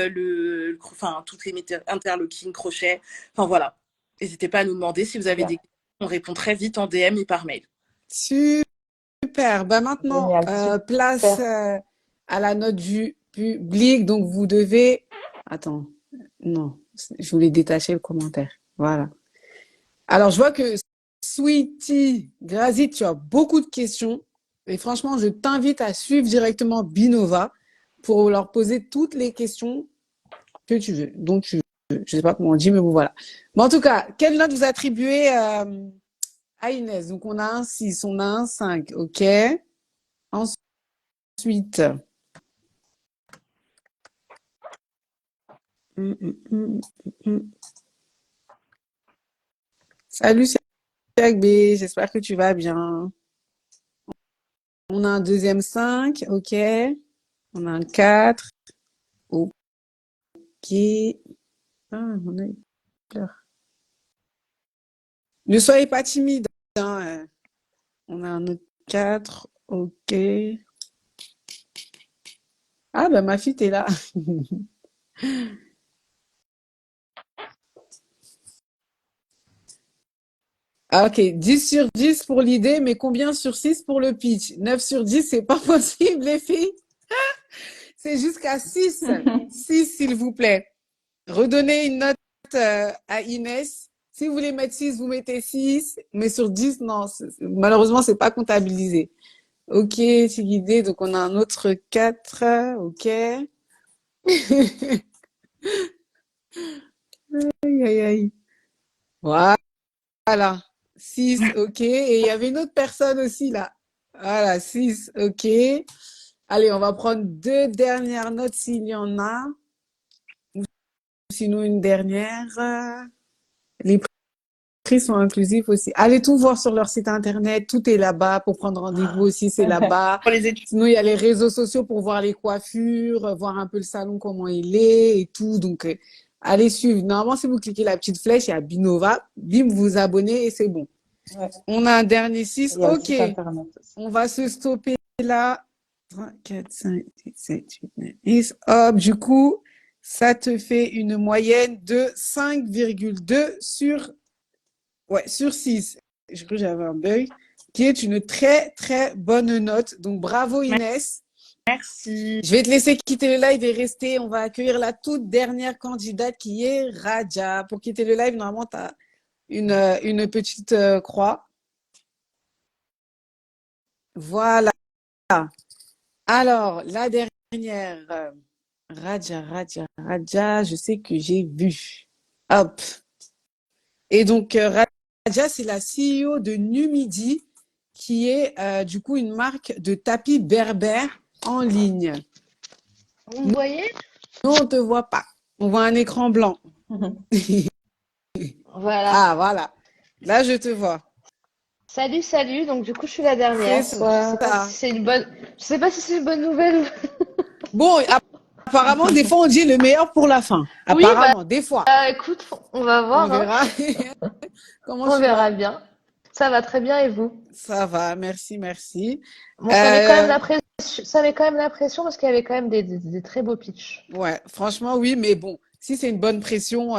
toutes les interlocking, crochet, enfin voilà. N'hésitez pas à nous demander si vous avez des questions, on répond très vite en DM et par mail. Super. Bah maintenant, Génial, place super. à la note du public. Donc, vous devez. Attends, non, je voulais détacher le commentaire. Voilà. Alors, je vois que Sweetie, Grazi, tu as beaucoup de questions. Et franchement, je t'invite à suivre directement Binova pour leur poser toutes les questions que tu veux. Donc, sais pas comment on dit, mais bon, voilà. Mais en tout cas, quelle note vous attribuez à Inès? Donc, on a un 6, on a un 5, ok. Ensuite, hum, hum, hum, hum. Salut, c'est B, j'espère que tu vas bien. On a un deuxième 5, ok. On a un 4, ok. Ah, on a eu peur. Ne soyez pas timide, hein. On a un autre 4, ok. Ah, bah, ma fille, t'es là. Ah, ok, 10 sur 10 pour l'idée, mais combien sur 6 pour le pitch? 9 sur 10, c'est pas possible, les filles. C'est jusqu'à 6. 6, s'il vous plaît. Redonnez une note à Inès. Si vous voulez mettre 6, vous mettez 6. Mais sur 10, non. Malheureusement, c'est pas comptabilisé. Ok, c'est guidé. Donc, on a un autre 4. Ok. Aïe, aïe, aïe. Voilà. 6, ok. Et il y avait une autre personne aussi, là. Voilà, 6, ok. Allez, on va prendre 2 dernières notes s'il y en a. Ou sinon, une dernière. Les prix sont inclusifs aussi. Allez tout voir sur leur site internet. Tout est là-bas. Pour prendre rendez-vous aussi, c'est là-bas. Pour les études. Sinon, il y a les réseaux sociaux pour voir les coiffures, voir un peu le salon, comment il est et tout. Donc, allez suivre. Normalement, si vous cliquez la petite flèche, il y a Binova. Bim, vous vous abonnez et c'est bon. Ouais. On a un dernier 6. Il y a le Ok. site internet aussi. On va se stopper là. 3, 4, 5, 6, 7, 8, 9, 10. Hop, du coup, ça te fait une moyenne de 5,2 sur 6. Je crois que j'avais un bug. Qui est une très, très bonne note. Donc, bravo Inès. Merci. Je vais te laisser quitter le live et rester. On va accueillir la toute dernière candidate qui est Raja. Pour quitter le live, normalement, tu as une petite croix. Voilà. Alors, la dernière, Raja, je sais que j'ai vu. Hop. Et donc, Raja, c'est la CEO de Numidi, qui est du coup une marque de tapis berbère en ligne. Vous me voyez? Nous, on ne te voit pas. On voit un écran blanc. Voilà. Ah, voilà. Là, je te vois. Salut, salut. Donc du coup, je suis la dernière. C'est Donc, je sais pas ça. si c'est une bonne, je sais pas si c'est une bonne nouvelle. Bon, apparemment, des fois, on dit le meilleur pour la fin. Oui, Apparemment, des fois. écoute, on va On voir, hein. verra. Comment On tu verra vas? bien. Ça va très bien et vous? Ça va, merci, merci. Bon, ça met quand même Euh, la pression. Ça met quand même la pression parce qu'il y avait quand même des très beaux pitchs. ouais, franchement, oui, mais bon, si c'est une bonne pression,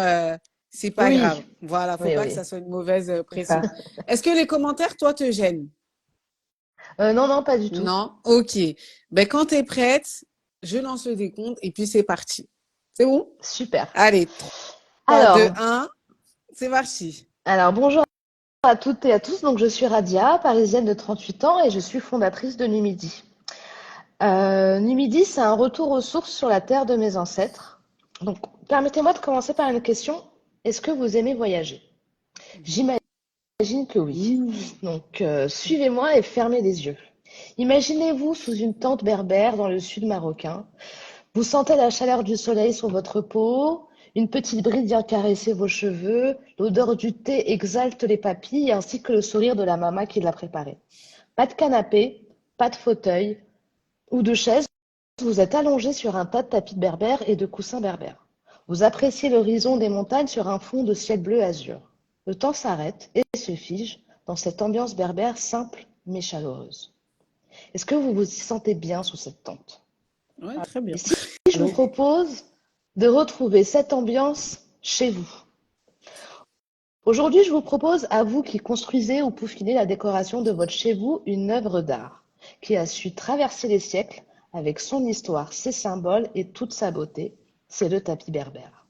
c'est pas grave. Oui, Voilà, faut oui, pas que oui, ça soit une mauvaise c'est pression. ça. Est-ce que les commentaires, toi, te gênent? Non, non, pas du tout. Non? Ok. Ben, quand tu es prête, je lance le décompte et puis c'est parti. C'est bon? Super. Allez, 3, 2, Alors, 1, c'est parti. bonjour à toutes et à tous. Donc, je suis Radia, parisienne de 38 ans et je suis fondatrice de Numidi. Numidi, c'est un retour aux sources sur la terre de mes ancêtres. Donc, permettez-moi de commencer par une question. Est-ce que vous aimez voyager? J'imagine que oui. Donc, suivez-moi et fermez les yeux. Imaginez-vous sous une tente berbère dans le sud marocain. Vous sentez la chaleur du soleil sur votre peau, une petite brise vient caresser vos cheveux, l'odeur du thé exalte les papilles ainsi que le sourire de la maman qui l'a préparé. Pas de canapé, pas de fauteuil ou de chaise. Vous êtes allongé sur un tas de tapis berbères et de coussins berbères. Vous appréciez l'horizon des montagnes sur un fond de ciel bleu azur. Le temps s'arrête et se fige dans cette ambiance berbère simple mais chaleureuse. Est-ce que vous vous y sentez bien sous cette tente? Ouais, très bien. Et si je vous propose de retrouver cette ambiance chez vous? Aujourd'hui, je vous propose à vous qui construisez ou peaufinez la décoration de votre chez vous une œuvre d'art qui a su traverser les siècles avec son histoire, ses symboles et toute sa beauté. C'est le tapis berbère.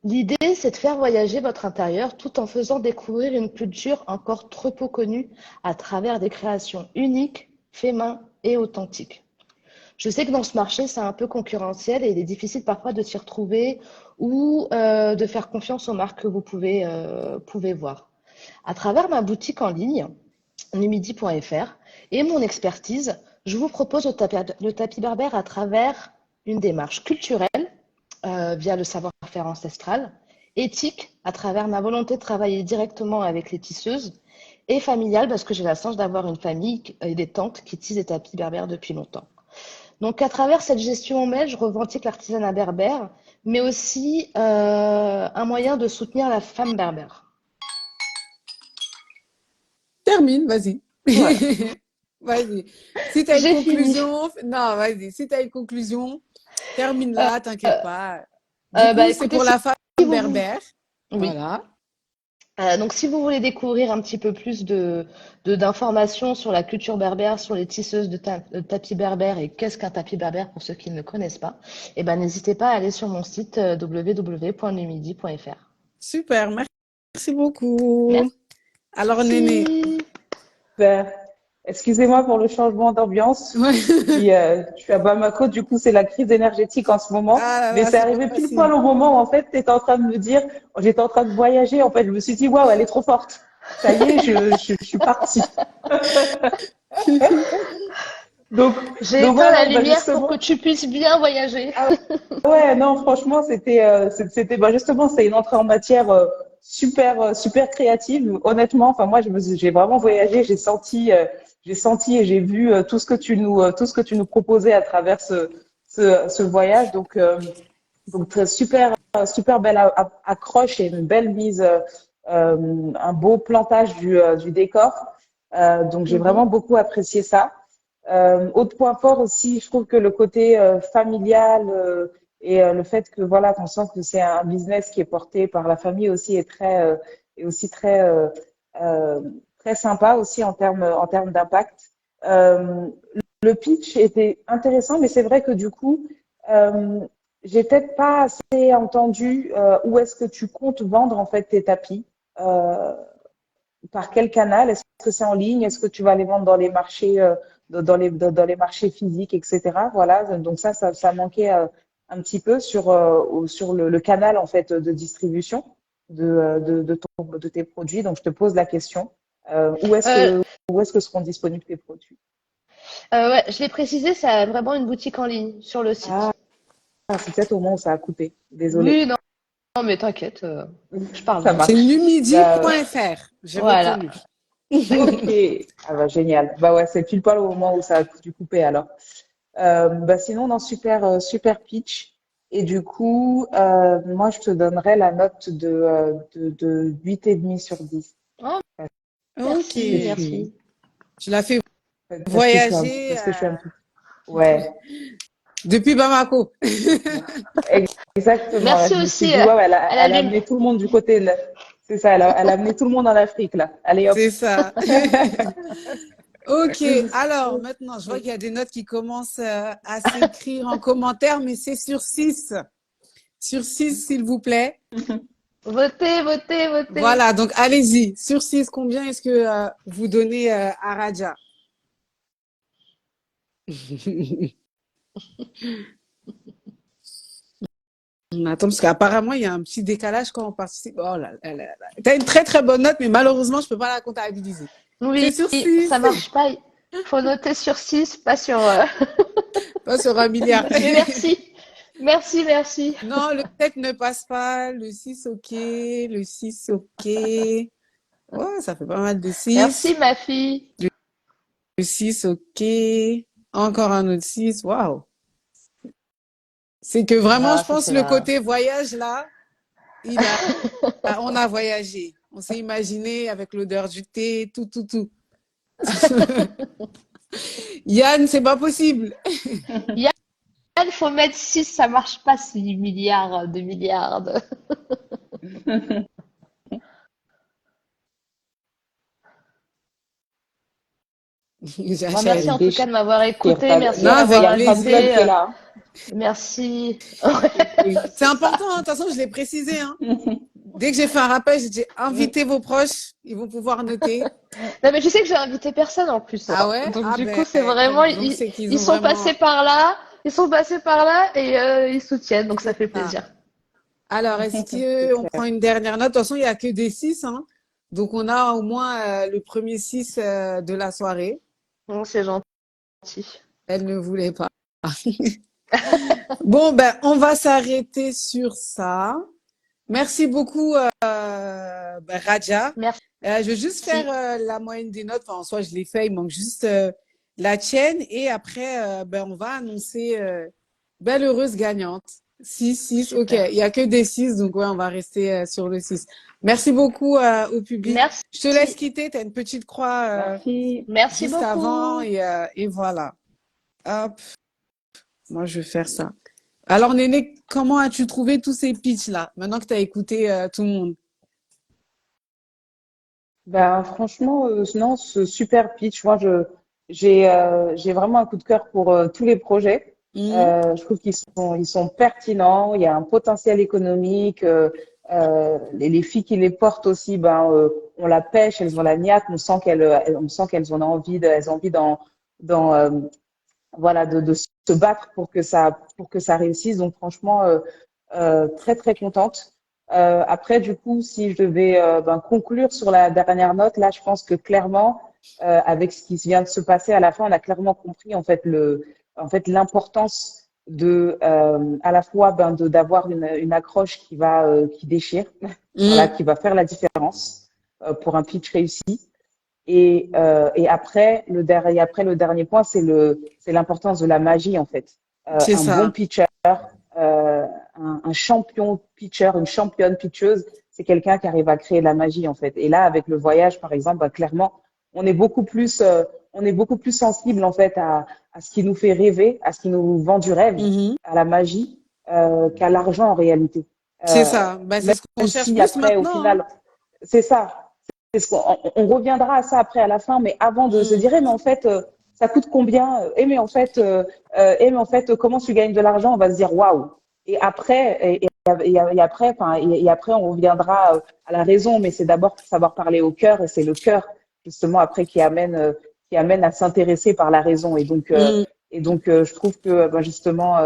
L'idée, c'est de faire voyager votre intérieur tout en faisant découvrir une culture encore trop peu connue à travers des créations uniques, faites main et authentiques. Je sais que dans ce marché, c'est un peu concurrentiel et il est difficile parfois de s'y retrouver ou de faire confiance aux marques que vous pouvez voir. À travers ma boutique en ligne, numidi.fr, et mon expertise, je vous propose le tapis berbère à travers une démarche culturelle via le savoir-faire ancestral, éthique à travers ma volonté de travailler directement avec les tisseuses et familiale parce que j'ai la chance d'avoir une famille et des tantes qui tissent des tapis berbères depuis longtemps. Donc à travers cette gestion en mail, je revendique l'artisanat berbère, mais aussi un moyen de soutenir la femme berbère. Termine, vas-y. Voilà, Vas-y. Si tu as une j'ai fini. conclusion, non, vas-y. Si tu as une conclusion, termine-la, t'inquiète pas. Du Bah coup, c'est écoutez, pour si la femme vous... berbère. Oui. Voilà. Donc, si vous voulez découvrir un petit peu plus d'informations sur la culture berbère, sur les tisseuses de tapis berbères et qu'est-ce qu'un tapis berbère pour ceux qui ne le connaissent pas, eh ben, n'hésitez pas à aller sur mon site www.numidi.fr. Super, merci beaucoup. Alors, Néné. Merci. Super. Excusez-moi pour le changement d'ambiance. Ouais. Je suis à Bamako, du coup, c'est la crise énergétique en ce moment. Ah là Mais là, c'est c'est pas arrivé pile facile. poil au moment où, en fait, t'étais en train de me dire, j'étais en train de voyager. En fait, je me suis dit, waouh, elle est trop forte. Ça y est, je suis partie. Donc, J'ai donc éteint la voilà, bah lumière pour que justement. tu puisses bien voyager. Ah ouais, non, franchement, c'était, bah justement, c'est une entrée en matière super créative. Honnêtement, enfin moi, j'ai vraiment voyagé, j'ai senti et j'ai vu tout ce que tu nous proposais à travers ce voyage. Donc super belle accroche et une belle mise, un beau plantage du décor. Donc j'ai Mhm. vraiment beaucoup apprécié ça. Autre point fort aussi, je trouve que le côté familial le fait que voilà, qu'on sent que c'est un business qui est porté par la famille aussi est aussi euh, très sympa aussi en termes d'impact. Euh, le pitch était intéressant, mais c'est vrai que du coup, euh, j'ai peut-être pas assez entendu où est-ce que tu comptes vendre en fait tes tapis. Euh, Par quel canal? Est-ce que c'est en ligne? Est-ce que tu vas les vendre dans les marchés, dans les marchés physiques, etc. Voilà. Donc ça manquait un petit peu sur le canal en fait de distribution de tes produits. Donc je te pose la question. Où est-ce Euh, que seront disponibles tes produits? ouais, je l'ai précisé, c'est vraiment une boutique en ligne sur le Ah, site. c'est peut-être au moment où ça a coupé. Désolée. Oui, non, non, mais t'inquiète, je parle Ça vite. C'est marche. Bah, numidi.fr. J'ai Voilà. retenu. ok. Ah bah génial. Bah ouais, c'est pile poil au moment où ça a dû couper alors. Bah sinon, non, super pitch. Et du coup, moi, je te donnerais la note de 8,5 sur 10. Oh, Ok. merci, Parce que merci. Tu l'as fait voyager parce que je suis un petit... Ouais, depuis Bamako. exactement. Là, Merci je me suis aussi dit, ouais, ouais, à la elle a Lune. amené tout le monde du côté de... C'est ça, elle a amené tout le monde en Afrique, là. Allez, hop. C'est ça. Ok, alors maintenant, je vois qu'il y a des notes qui commencent à s'écrire en commentaire, mais c'est sur 6. Sur 6, s'il vous plaît. Votez, votez, votez. Voilà, donc allez-y. Sur 6, combien est-ce que vous donnez à Raja? On attend parce qu'apparemment, il y a un petit décalage quand on participe. Oh là là là là. T'as une très très bonne note, mais malheureusement, je peux pas la comptabiliser. C'est Oui, sur 6, ça marche pas. Faut noter sur 6, pas sur. pas sur 1 milliard. Mais merci. Merci, merci. Non, le 7 ne passe pas. Le 6, ok. Le 6, ok. Ouais, ça fait pas mal de 6. Merci, ma fille. Le 6, ok. Encore un autre 6. Waouh. C'est que vraiment, Ah, je ça, pense, c'est le la. côté voyage là, on a voyagé. On s'est imaginé avec l'odeur du thé, tout. Yann, c'est pas possible. Yann, il faut mettre 6, ça marche pas, 6 milliards, 2 milliards. Bon, merci J'achète. en tout cas de m'avoir écouté. Merci Non, de avec m'avoir Il y a Fadlan invité. qui est là. Merci. C'est important, hein. De toute façon, je l'ai précisé, hein. Dès que j'ai fait un rappel, j'ai dit invitez vos proches, ils vont pouvoir noter. Non, mais je sais que j'ai invité personne en plus, Ah hein. ouais? Donc Ah du coup, ben, c'est vraiment, donc c'est qu'ils ils ont sont vraiment. passés par là, ils sont passés par là et ils soutiennent, donc ça C'est fait ça. plaisir. Alors, est-ce C'est qu'on clair. prend une dernière note? De toute façon, il n'y a que des 6, hein. Donc, on a au moins le premier 6 de la soirée. Bon, c'est gentil. Elle ne voulait pas. Bon, ben, on va s'arrêter sur ça. Merci beaucoup, Raja. Merci. Je vais juste faire la moyenne des notes. Enfin, en soi, je l'ai fait. Il manque juste la tienne. Et après, on va annoncer belle heureuse gagnante. 6. Ok. Super. Il n'y a que des 6. Donc, ouais, on va rester sur le 6. Merci beaucoup au public. Merci. Je te laisse quitter. Tu as une petite croix Merci. Merci juste avant. beaucoup. Et voilà. Hop. Moi, je vais faire ça. Alors, Néné, comment as-tu trouvé tous ces pitchs-là, maintenant que tu as écouté tout le monde? Ben, franchement, non, ce super pitch. J'ai vraiment un coup de cœur pour tous les projets. Mhm. Je trouve ils sont pertinents. Il y a un potentiel économique. Les filles qui les portent aussi, on la pêche, elles ont la niaque. On sent qu'elles ont envie elles ont envie dans voilà, de se battre pour que ça réussisse. Donc, franchement, très, très contente. Après, du coup, si je devais conclure sur la dernière note, là, je pense que clairement, avec ce qui vient de se passer à la fin, on a clairement compris en fait l'importance de à la fois d'avoir une accroche qui déchire, voilà, Mhm. qui va faire la différence pour un pitch réussi. Et après le dernier point, c'est l'importance de la magie en fait. C'est Un bon ça. pitcher, un champion pitcher, une championne pitcheuse, c'est quelqu'un qui arrive à créer de la magie en fait. Et là, avec le voyage par exemple, clairement, on est beaucoup plus, on est beaucoup plus sensible en fait à ce qui nous fait rêver, à ce qui nous vend du rêve, Mhm. à la magie, qu'à l'argent en réalité. C'est Euh, ça. Ben, c'est Même ce qu'on cherche si plus après, au maintenant, hein. final, c'est ça. On reviendra à ça après à la fin, mais avant de se Mhm. dire, mais en fait, ça coûte combien? Mais en fait, comment tu gagnes de l'argent? On va se dire, waouh. Et après, et après, on reviendra à la raison, mais c'est d'abord savoir parler au cœur, et c'est le cœur justement après qui amène à s'intéresser par la raison. Mhm. Je trouve que justement,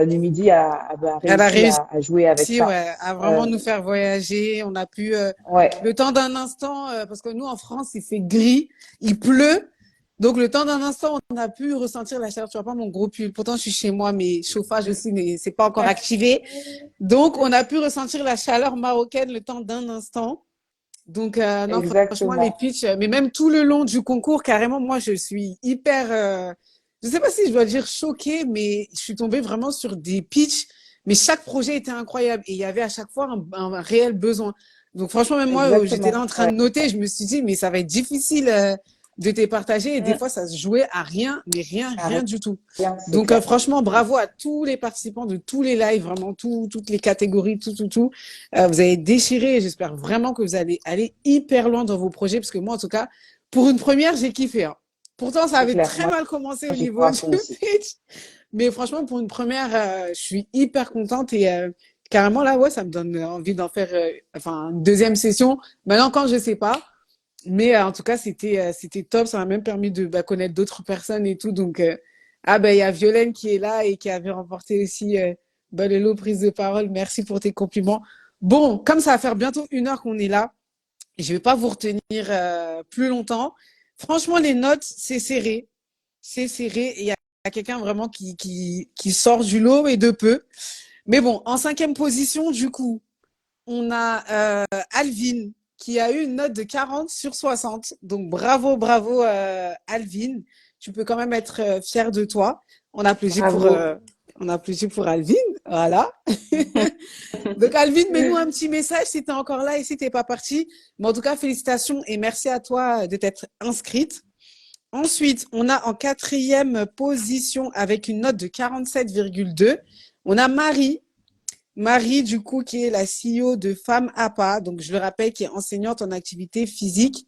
Numidi a Elle a réussi réussi, à jouer avec ça. ouais, à Euh, vraiment nous faire voyager. On a pu, ouais, le temps d'un instant, parce que nous, en France, il fait gris, il pleut. Donc, le temps d'un instant, on a pu ressentir la chaleur. Tu vois pas mon gros pull. Pourtant, je suis chez moi, mais chauffage aussi, mais c'est pas encore activé. Donc, on a pu ressentir la chaleur marocaine le temps d'un instant. Donc, non, franchement, les exactement. pitchs, mais même tout le long du concours, carrément, moi, je suis hyper, je sais pas si je dois dire choquée, mais je suis tombée vraiment sur des pitchs, mais chaque projet était incroyable et il y avait à chaque fois un réel besoin. Donc, franchement, même moi, j'étais là Exactement. en train Ouais. de noter, je me suis dit, mais ça va être difficile, de te partager et des Mm. fois, ça se jouait à rien, mais rien, Ah, rien du tout. rien, c'est Donc, clair. franchement, Mm. bravo à tous les participants de tous les lives, vraiment toutes les catégories, tout. Vous avez déchiré et j'espère vraiment que vous allez aller hyper loin dans vos projets parce que moi, en tout cas, pour une première, j'ai kiffé, hein. Pourtant, ça C'est avait clair. très Moi, mal commencé au j'y niveau crois à du fond aussi. pitch. Mais franchement, pour une première, je suis hyper contente et carrément là, ouais, ça me donne envie d'en faire une deuxième session. Maintenant, quand je sais pas. Mais en tout cas, c'était top. Ça m'a même permis de connaître d'autres personnes et tout. Donc, il y a Violaine qui est là et qui avait remporté aussi le lot prise de parole. Merci pour tes compliments. Bon, comme ça va faire bientôt 1 heure qu'on est là, je vais pas vous retenir plus longtemps. Franchement, les notes, c'est serré. C'est serré. Et il y a quelqu'un vraiment qui sort du lot et de peu. Mais bon, en 5e position, du coup, on a Alvin qui a eu une note de 40 sur 60. Donc bravo Alvin. Tu peux quand même être fier de toi. On applaudit pour Bravo. on applaudit pour Alvin. Voilà. Donc Alvin, mets-nous un petit message si tu es encore là et si tu n'es pas parti. Mais en tout cas, félicitations et merci à toi de t'être inscrite. Ensuite, on a en 4e position avec une note de 47,2. On a Marie, du coup, qui est la CEO de Femmes APA, donc je le rappelle, qui est enseignante en activité physique,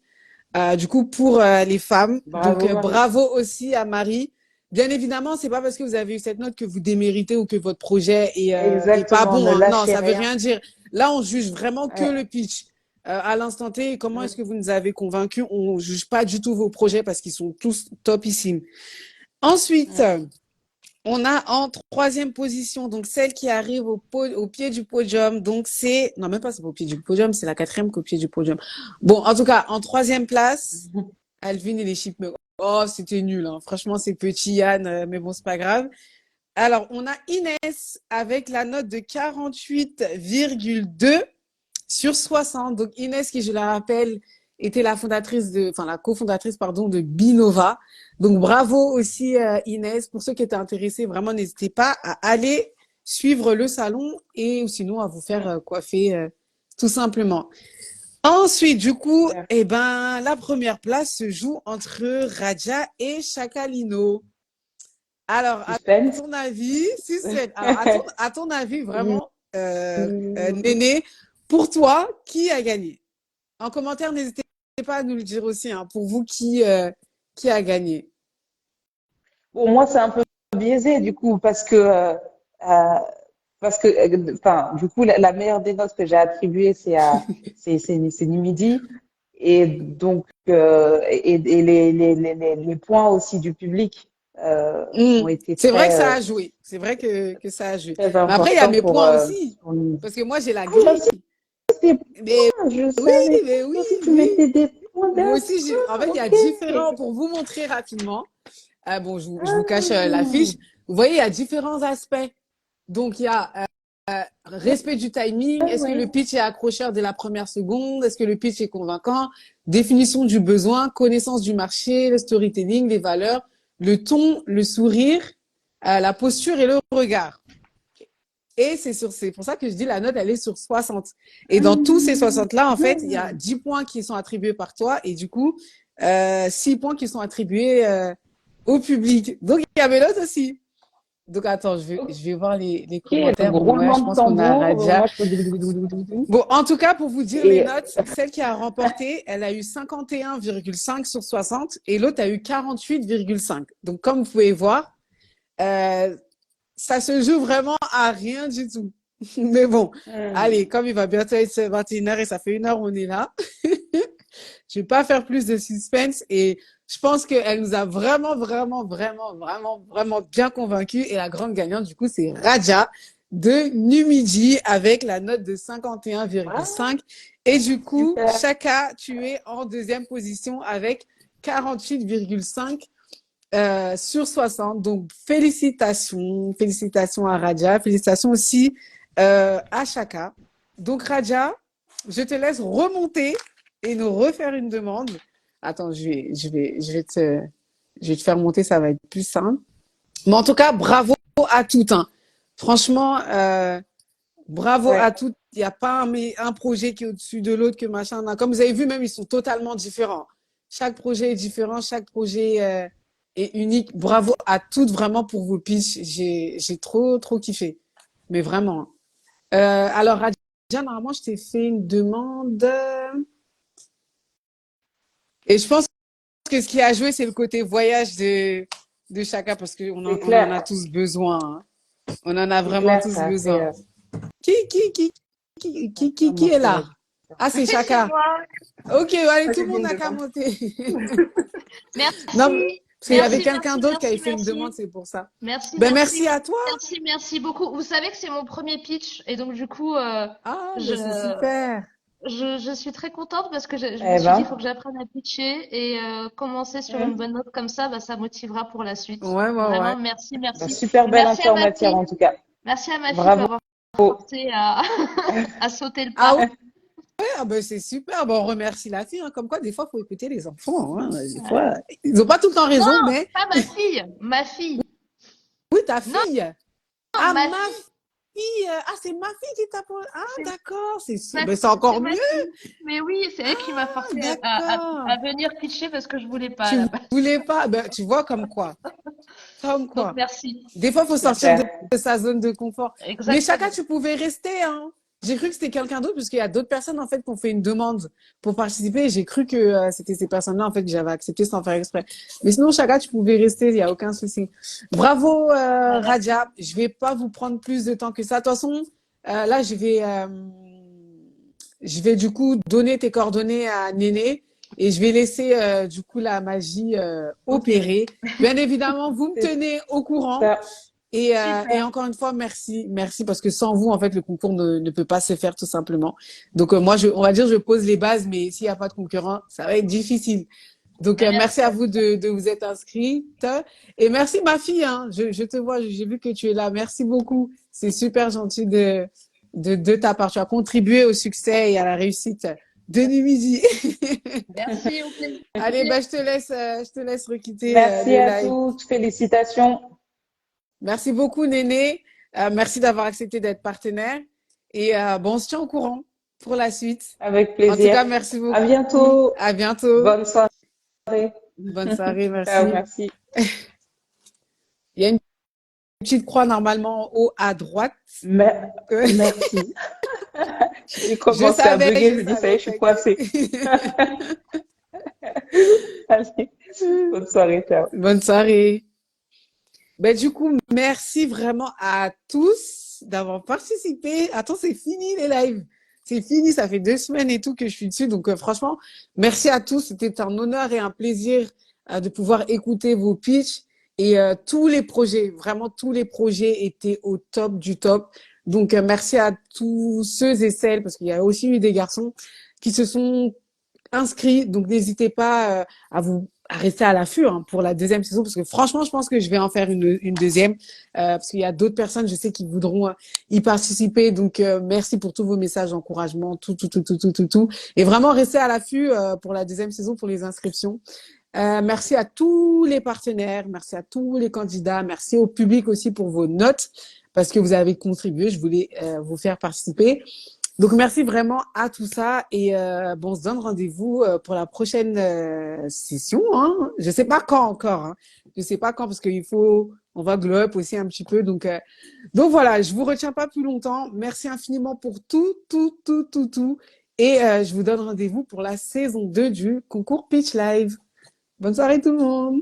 du coup, pour les femmes. Donc, Bravo, Marie. bravo aussi à Marie. Bien évidemment, c'est pas parce que vous avez eu cette note que vous déméritez ou que votre projet est pas Exactement. bon, Ne hein. Non, lâchez ça veut rien. rien dire. Là, on juge vraiment que Ouais. le pitch. À l'instant T, comment est-ce que vous nous avez convaincus? On juge pas du tout vos projets parce qu'ils sont tous topissimes. Ensuite, on a en troisième position, donc celle qui arrive au pied du podium. Donc c'est, non même pas c'est pas au pied du podium, c'est la quatrième qu'au pied du podium. Bon, en tout cas, en troisième place, Alvin et les Chipmunks. Oh, c'était nul, hein. Franchement, c'est petit Yann, mais bon, c'est pas grave. Alors, on a Inès avec la note de 48,2 sur 60. Donc Inès, qui je la rappelle, était la la cofondatrice, pardon, de Binova. Donc bravo aussi Inès. Pour ceux qui étaient intéressés, vraiment n'hésitez pas à aller suivre le salon et sinon à vous faire coiffer tout simplement. Ensuite, du coup, Super. eh ben, la première place se joue entre Raja et Chakalino. Alors, à Suspense. ton avis, alors, à ton avis, vraiment, Néné, pour toi, qui a gagné? En commentaire, n'hésitez pas à nous le dire aussi, hein, pour vous, qui a gagné? Pour moi, c'est un peu biaisé du coup enfin, du coup, la meilleure des notes que j'ai attribuée, c'est Numidi. Et donc, et les points aussi du public ont été C'est vrai que ça très, a joué. C'est vrai que ça a joué. très Mais après, il y a importants mes pour, points aussi. pour nous. Parce que moi, j'ai la Ah, il y a grille. aussi des Mais points, je oui, savais mais pas. oui, Toi aussi, tu oui. mettais des points, Moi aussi, en fait, il y a différents, ok. pour vous montrer rapidement. Ah bon, je vous cache Ah, l'affiche. Vous voyez, il y a différents aspects. Donc, il y a respect du timing. Est-ce que le oui. pitch est accrocheur dès la première seconde? Est-ce que le pitch est convaincant? Définition du besoin, connaissance du marché, le storytelling, les valeurs, le ton, le sourire, la posture et le regard. Et c'est pour ça que je dis la note, elle est sur 60. Et dans tous ces 60-là, en fait, il y a 10 points qui sont attribués par toi et du coup, 6 points qui sont attribués au public. Donc, il y a mes notes aussi. Donc, attends, je vais voir les Ok, donc commentaires. Bon, ouais, roulement je de pense qu'on a tambour. Radia. Moi, je fais. Bon, en tout cas, pour vous dire les Et notes, celle qui a remporté, elle a eu 51,5 sur 60 et l'autre a eu 48,5. Donc, comme vous pouvez voir, ça se joue vraiment à rien du tout. Mais bon, allez, comme il va bientôt être 21h et ça fait 1 heure on est là, je vais pas faire plus de suspense et je pense qu'elle nous a vraiment, vraiment, vraiment, vraiment, vraiment bien convaincus. Et la grande gagnante, du coup, c'est Raja de Numidji avec la note de 51,5. Et du coup, super. Chaka, tu es en deuxième position avec 48,5 sur 60. Donc, félicitations. Félicitations à Raja. Félicitations aussi à Chaka. Donc, Raja, je te laisse remonter et nous refaire une demande. Attends, je vais te faire monter, ça va être plus simple. Mais en tout cas, bravo à toutes. Hein. Franchement, bravo Ouais. à toutes. Il n'y a pas un projet qui est au-dessus de l'autre que machin. Comme vous avez vu, même, ils sont totalement différents. Chaque projet est différent, chaque projet est unique. Bravo à toutes vraiment pour vos pitchs. J'ai trop, trop kiffé. Mais vraiment. Alors, Radia, normalement, je t'ai fait une demande. Et je pense que ce qui a joué, c'est le côté voyage de chacun parce qu'on C'est on en a clair. tous besoin. Hein. On en a C'est vraiment clair, tous ça a fait, besoin. Qui mon est là? soleil. Ah, c'est C'est Chaka. moi. Ok, allez, Moi, tout j'ai le fait monde une n'a qu'à demande. monter. Non, Merci, parce qu'il y avait merci, quelqu'un merci, d'autre qui avait merci, fait une demande, merci. c'est pour ça. Merci, Ben, merci, merci à toi. merci, merci beaucoup. Vous savez que c'est mon premier pitch et donc du coup, Ah, je, ben c'est super. je suis très contente parce que je me Eh suis dit, il faut ben, que j'apprenne à pitcher et commencer sur une bonne note comme ça, bah, ça motivera pour la suite. Ouais, ouais, ouais. Vraiment, merci, bah, merci. super Et belle merci entrée à en ma matière, fille. en tout cas. Merci à ma fille de Bravo. m'avoir forcé à, à sauter le Ah pas. ouais, ah ben c'est super. Bon, on remercie la fille. Hein. Comme quoi, des fois, il faut écouter les enfants. Hein. Des fois, ils n'ont pas tout le temps Non, raison, mais pas ma fille, ma fille. oui, ta Non, fille. non, Ah, ma ma fille, fille. Ah, c'est ma fille qui t'a posé. Ah, c'est d'accord. ma, Ben, c'est c'est encore ma mieux. fille. Mais oui, c'est elle qui m'a Ah, forcé d'accord. à venir pitcher parce que je voulais pas à Tu la base. voulais pas. Ben, tu vois comme quoi. Comme Donc quoi. merci. Des fois, il faut sortir Super. de sa zone de confort. Mais chacun, Exactement. tu pouvais rester. Hein. J'ai cru que c'était quelqu'un d'autre, parce qu'il y a d'autres personnes en fait qui ont fait une demande pour participer. J'ai cru que c'était ces personnes-là en fait que j'avais accepté sans faire exprès. Mais sinon, chacun, tu pouvais rester. Il n'y a aucun souci. Bravo, Bah, merci. Radia. Je vais pas vous prendre plus de temps que ça. De toute façon, là, je vais je vais du coup donner tes coordonnées à Néné et je vais laisser du coup la magie opérer. Bien évidemment, vous me C'est tenez au courant. ça. Et encore une fois, merci, merci, parce que sans vous, en fait, le concours ne peut pas se faire tout simplement. Donc moi, on va dire, je pose les bases, mais s'il n'y a pas de concurrent, ça va être difficile. Donc merci à vous de vous être inscrite. Et merci ma fille, hein, je te vois, j'ai vu que tu es là. Merci beaucoup. C'est super gentil de ta part. Tu as contribué au succès et à la réussite de Numidie. Merci, au plaisir. Allez, bah, je te laisse requitter Merci le à live. toutes. Félicitations. Merci beaucoup, Néné. Merci d'avoir accepté d'être partenaire. Et bon, on se tient au courant pour la suite. Avec En tout plaisir. cas, merci À beaucoup. bientôt. À bientôt. Bonne soirée. Bonne soirée, Ciao, merci. merci. Il y a une petite croix normalement en haut à droite. Merci. J'ai Je commencé à bugger, je me dis, ça y est, savais, je suis coincée. Allez, bonne soirée, ciao. Bonne soirée. Ben, du coup, merci vraiment à tous d'avoir participé. Attends, c'est fini les lives. C'est fini, ça fait 2 semaines et tout que je suis dessus. Donc, franchement, merci à tous. C'était un honneur et un plaisir de pouvoir écouter vos pitchs. Et tous les projets, vraiment tous les projets étaient au top du top. Donc, merci à tous ceux et celles, parce qu'il y a aussi eu des garçons qui se sont inscrits. Donc, n'hésitez pas à rester à l'affût hein, pour la deuxième saison, parce que franchement, je pense que je vais en faire une deuxième, parce qu'il y a d'autres personnes, je sais, qui voudront y participer. Donc, merci pour tous vos messages d'encouragement, tout. Et vraiment, restez à l'affût pour la deuxième saison, pour les inscriptions. Merci à tous les partenaires, merci à tous les candidats, merci au public aussi pour vos notes, parce que vous avez contribué, je voulais vous faire participer. Donc, merci vraiment à tout ça. Et bon, on se donne rendez-vous pour la prochaine session. Hein. Je sais pas quand encore. Hein. Je sais pas quand parce on va glow up aussi un petit peu. Donc voilà, je vous retiens pas plus longtemps. Merci infiniment pour tout. Et je vous donne rendez-vous pour la saison 2 du concours Pitch Live. Bonne soirée tout le monde.